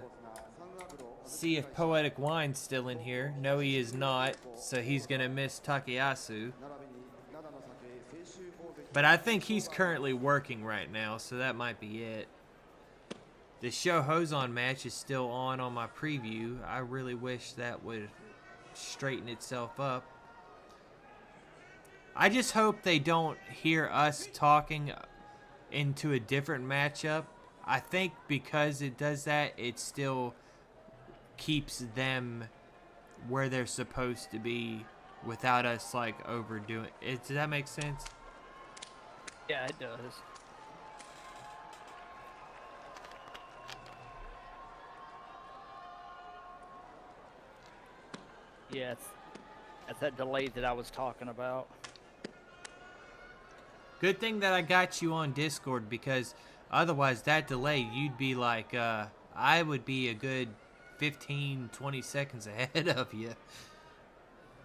see if Poetic Wine's still in here. No, he is not, so he's going to miss Takayasu. But I think he's currently working right now, so that might be it. The Shohozan match is still on my preview. I really wish that would straighten itself up. I just hope they don't hear us talking into a different matchup. I think because it does that, it still keeps them where they're supposed to be without us like overdoing it. Does that make sense? Yeah, it does. Yeah, it's that delay that I was talking about. Good thing that I got you on Discord, because otherwise that delay, you'd be like, I would be a good 15, 20 seconds ahead of you.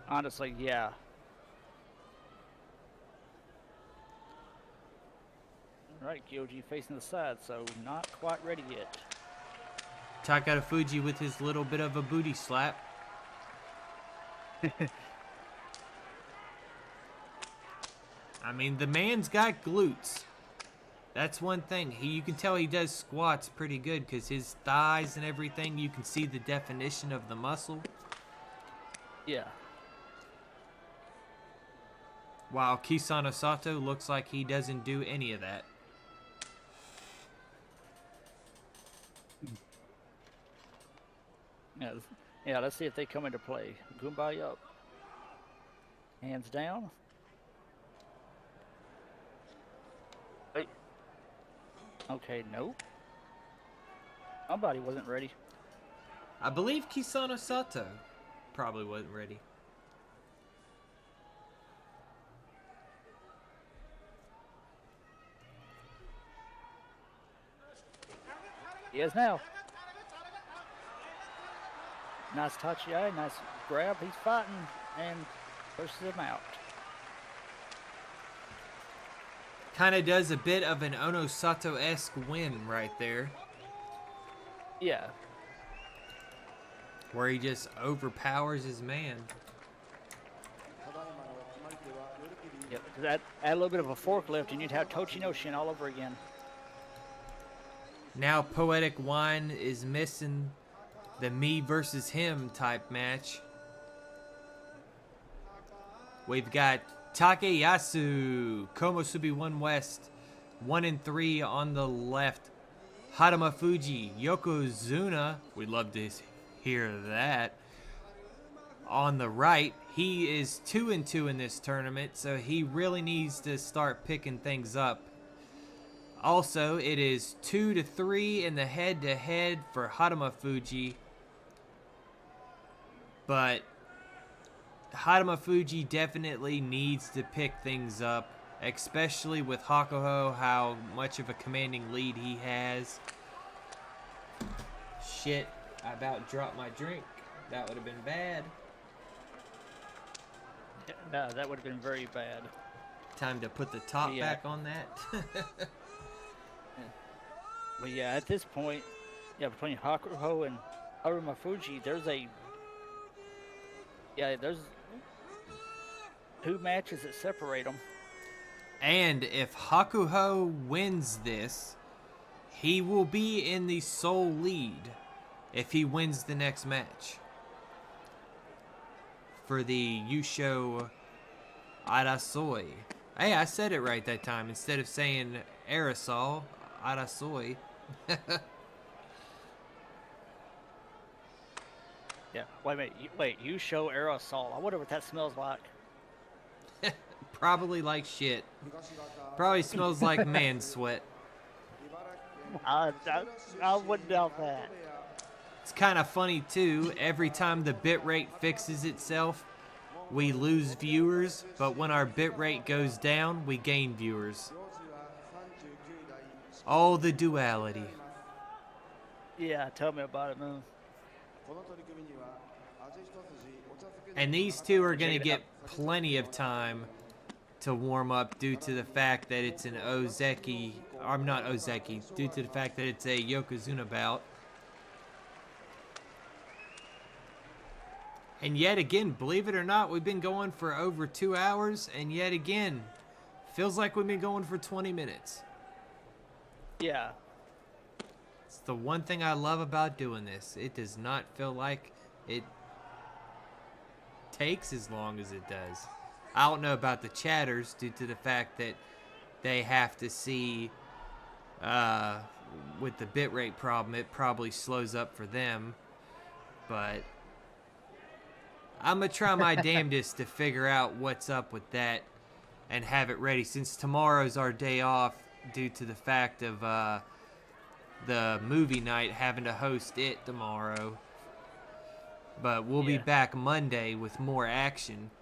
Honestly, yeah. Alright, Kyoji facing the side, so not quite ready yet. Takada Fuji with his little bit of a booty slap. mean, the man's got glutes. That's one thing. You can tell he does squats pretty good because his thighs and everything, you can see the definition of the muscle. Yeah. While Kisano Sato looks like he doesn't do any of that. Yeah, let's see if they come into play. Goombay up. Hands down. Hey. Okay, nope. Somebody wasn't ready. I believe Kisano Sato probably wasn't ready. He is now. Nice touch, yeah, nice grab. He's fighting and pushes him out. Kind of does a bit of an Ono Sato-esque win right there. Yeah. Where he just overpowers his man. Yep. That add a little bit of a forklift and you'd have Tochino Shin all over again. Now Poetic Wine is missing the me versus him type match. We've got Takeyasu, Komusubi 1 West, 1 and 3 on the left. Haruma Fuji, Yokozuna, we'd love to hear that. On the right, he is 2 and 2 in this tournament, so he really needs to start picking things up. Also, it is 2-3 in the head-to-head for Haruma Fuji. But Haruma Fuji definitely needs to pick things up, especially with Hakuho, how much of a commanding lead he has. Shit, I about dropped my drink. That would have been bad. No, that would have been very bad. Time to put the top back on that. But yeah, at this point, yeah, between Hakuho and Haruma Fuji, there's 2 matches that separate them. And if Hakuho wins this, he will be in the sole lead if he wins the next match for the Yusho Arasoi. Hey, I said it right that time. Instead of saying aerosol, Arasoi. Yeah, wait a minute. Wait, Yusho aerosol. I wonder what that smells like. Probably like shit. Probably smells like man sweat. I wouldn't doubt that. It's kind of funny too. Every time the bitrate fixes itself, we lose viewers, but when our bitrate goes down, we gain viewers. Oh, the duality. Yeah, tell me about it, man. And these two are going to get plenty of time to warm up due to the fact that it's an Ozeki, or not Ozeki, due to the fact that it's a Yokozuna bout. And yet again, believe it or not, we've been going for over 2 hours, and yet again, feels like we've been going for 20 minutes. Yeah. It's the one thing I love about doing this. It does not feel like it takes as long as it does. I don't know about the chatters due to the fact that they have to see with the bitrate problem, it probably slows up for them. But I'm going to try my damnedest to figure out what's up with that and have it ready, since tomorrow's our day off due to the fact of the movie night, having to host it tomorrow. But we'll be back Monday with more action.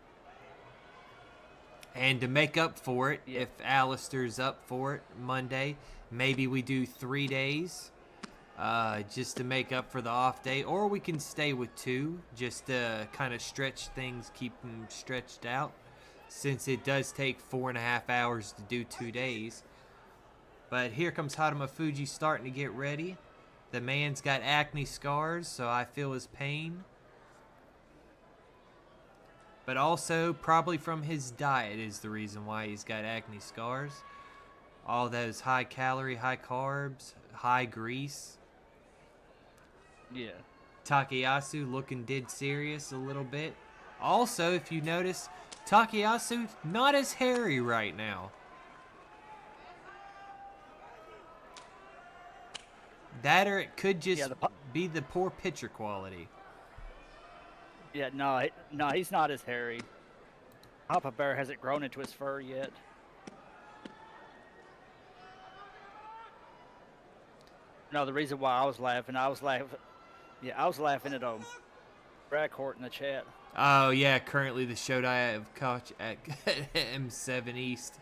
And to make up for it, if Alistair's up for it Monday, maybe we do 3 days just to make up for the off day. Or we can stay with 2 just to kind of stretch things, keep them stretched out, since it does take 4.5 hours to do 2 days. But here comes Haruma Fuji starting to get ready. The man's got acne scars, so I feel his pain. But also, probably from his diet is the reason why he's got acne scars. All those high calorie, high carbs, high grease. Yeah. Takayasu looking dead serious a little bit. Also, if you notice, Takayasu not as hairy right now. That or it could just be the poor picture quality. Yeah, no, he's not as hairy. Papa Bear hasn't grown into his fur yet. No, the reason why I was laughing at Brad Court in the chat. Oh yeah, currently the show I have caught at M7 East,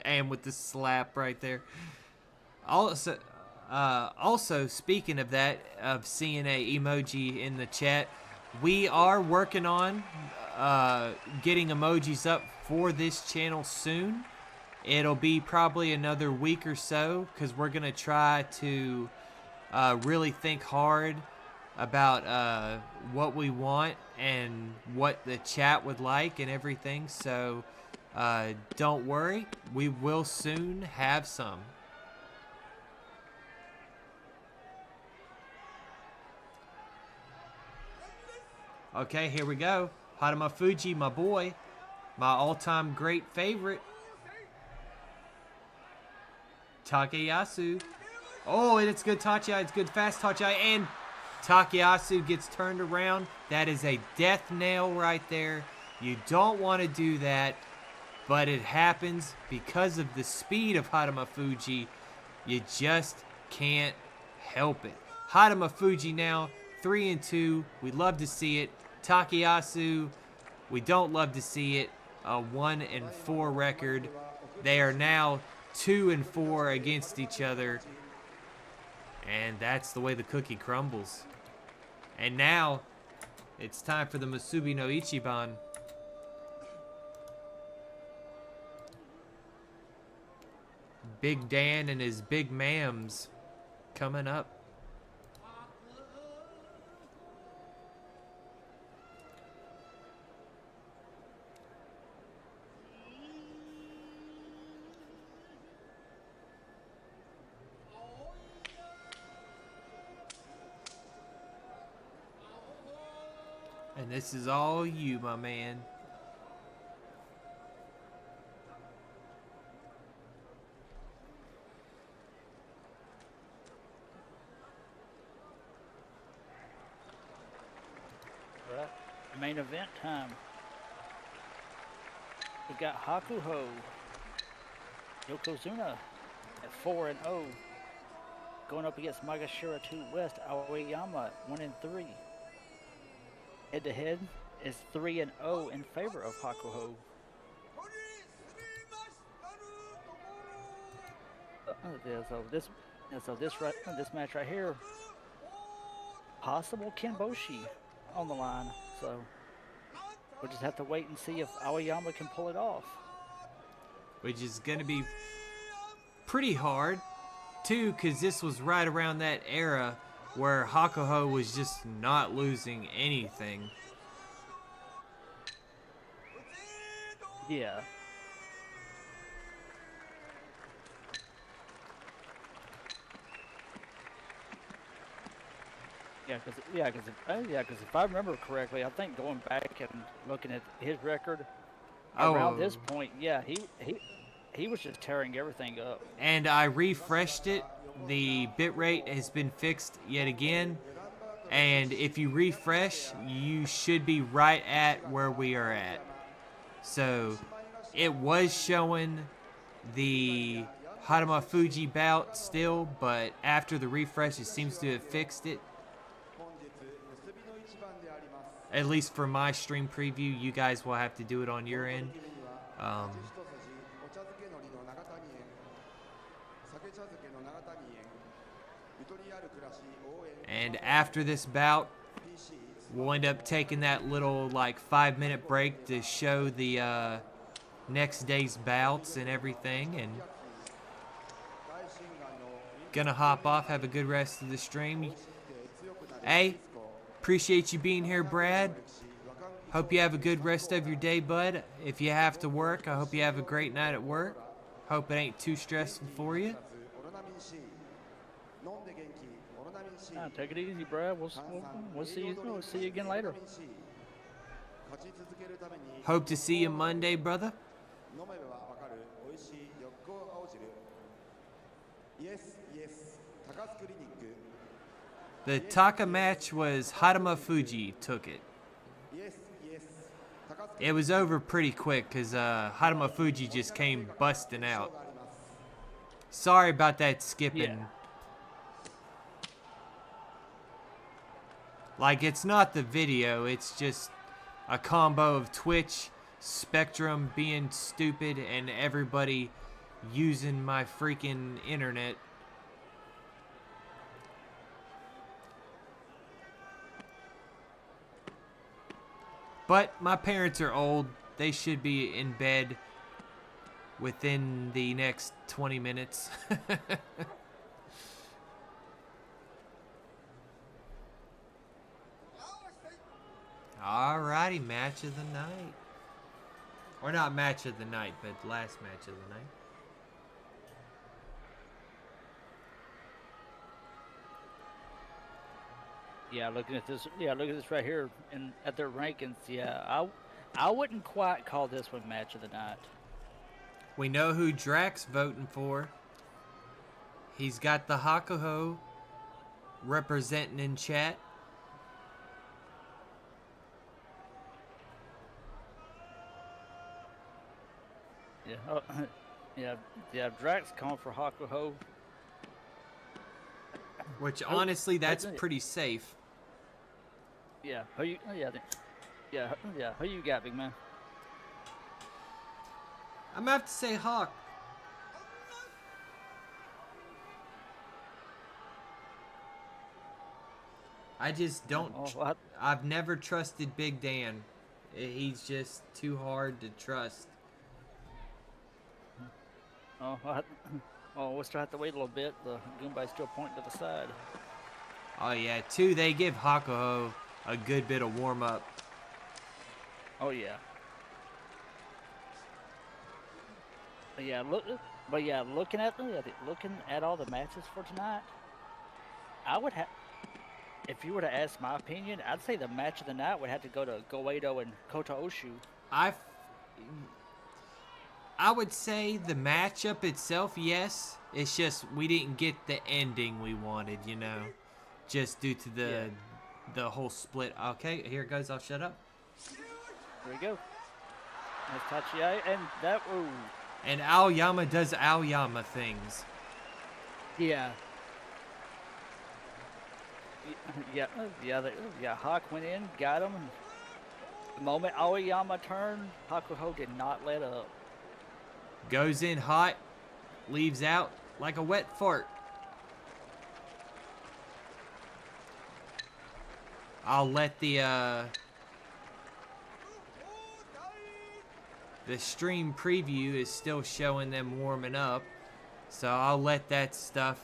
and with the slap right there. Also, speaking of that, of seeing a emoji in the chat, we are working on getting emojis up for this channel soon. It'll be probably another week or so, because we're gonna try to really think hard about what we want and what the chat would like and everything. So don't worry, we will soon have some. Okay, here we go. Haruma Fuji, my boy, my all-time great favorite. Takayasu. Oh, and it's good Tachi. It's good fast Tachi. And Takayasu gets turned around. That is a death nail right there. You don't want to do that, but it happens because of the speed of Haruma Fuji. You just can't help it. Haruma Fuji now 3-2. We love to see it. Takayasu, we don't love to see it. A 1-4 record. They are now 2-4 against each other. And that's the way the cookie crumbles. And now, it's time for the Musubi no Ichiban. Big Dan and his big mams coming up. And this is all you, my man. Right. Main event time. We got Hakuho, Yokozuna at 4-0, going up against Magashira 2 West, Aoyama 1-3. Head-to-head is 3-0 in favor of Hakuho. So this match right here, possible Kenboshi on the line. So we'll just have to wait and see if Aoyama can pull it off. Which is going to be pretty hard, too, because this was right around that era where Hakuho was just not losing anything. Yeah. Because if I remember correctly, I think going back and looking at his record around this point, yeah, he was just tearing everything up. And I refreshed it. The bitrate has been fixed yet again. And if you refresh, you should be right at where we are at. So it was showing the Haruma Fuji bout still, but after the refresh, it seems to have fixed it. At least for my stream preview, you guys will have to do it on your end. And after this bout, we'll end up taking that little like 5-minute break to show the next day's bouts and everything, and gonna hop off, have a good rest of the stream. Hey, appreciate you being here, Brad. Hope you have a good rest of your day, bud. If you have to work, I hope you have a great night at work. Hope it ain't too stressful for you. Take it easy, Brad. We'll see you. We'll see you again later. Hope to see you Monday, brother. The Taka match was Haruma Fuji took it. It was over pretty quick because Haruma Fuji just came busting out. Sorry about that skipping. Yeah. Like, it's not the video, it's just a combo of Twitch, Spectrum being stupid, and everybody using my freaking internet. But my parents are old. They should be in bed within the next 20 minutes. Alrighty, match of the night. Or not match of the night, but last match of the night. Yeah, looking at this. Yeah, look at this right here, and at their rankings. Yeah, I wouldn't quite call this one match of the night. We know who Drax voting for. He's got the Hakuho representing in chat. Yeah, yeah. Drax calling for Hakuho. Which honestly, that's pretty safe. Yeah. Who you? Oh, yeah. Who you got, big man? I'm gonna have to say Hawk. I just don't. I've never trusted Big Dan. He's just too hard to trust. We'll still have to wait a little bit. The Goombai's still pointing to the side. Oh yeah, too. They give Hakuho a good bit of warm up. Oh yeah. Looking at all the matches for tonight, I would have. If you were to ask my opinion, I'd say the match of the night would have to go to Goeido and Kota Oshu. I would say the matchup itself, yes. It's just we didn't get the ending we wanted, you know, just due to the whole split. Okay, here it goes. I'll shut up. There we go. That's Tachiai, and that. Ooh. And Aoyama does Aoyama things. Yeah. Hawk went in, got him. The moment Aoyama turned, Hakuho did not let up. Goes in hot, leaves out like a wet fart. I'll let the stream preview is still showing them warming up, so I'll let that stuff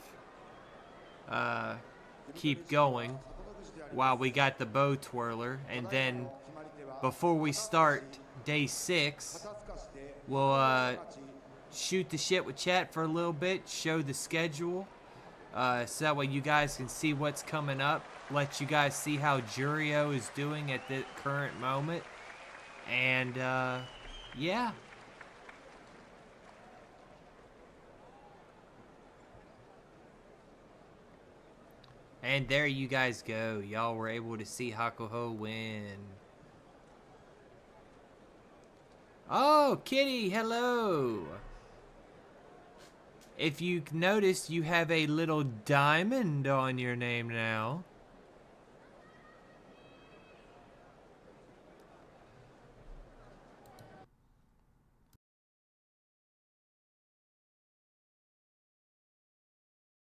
keep going while we got the bow twirler, and then before we start day 6, we'll shoot the shit with chat for a little bit, show the schedule, so that way you guys can see what's coming up, let you guys see how Jurio is doing at the current moment, and yeah. And there you guys go. Y'all were able to see Hakuho win. Oh, Kitty, hello. If you notice, you have a little diamond on your name now.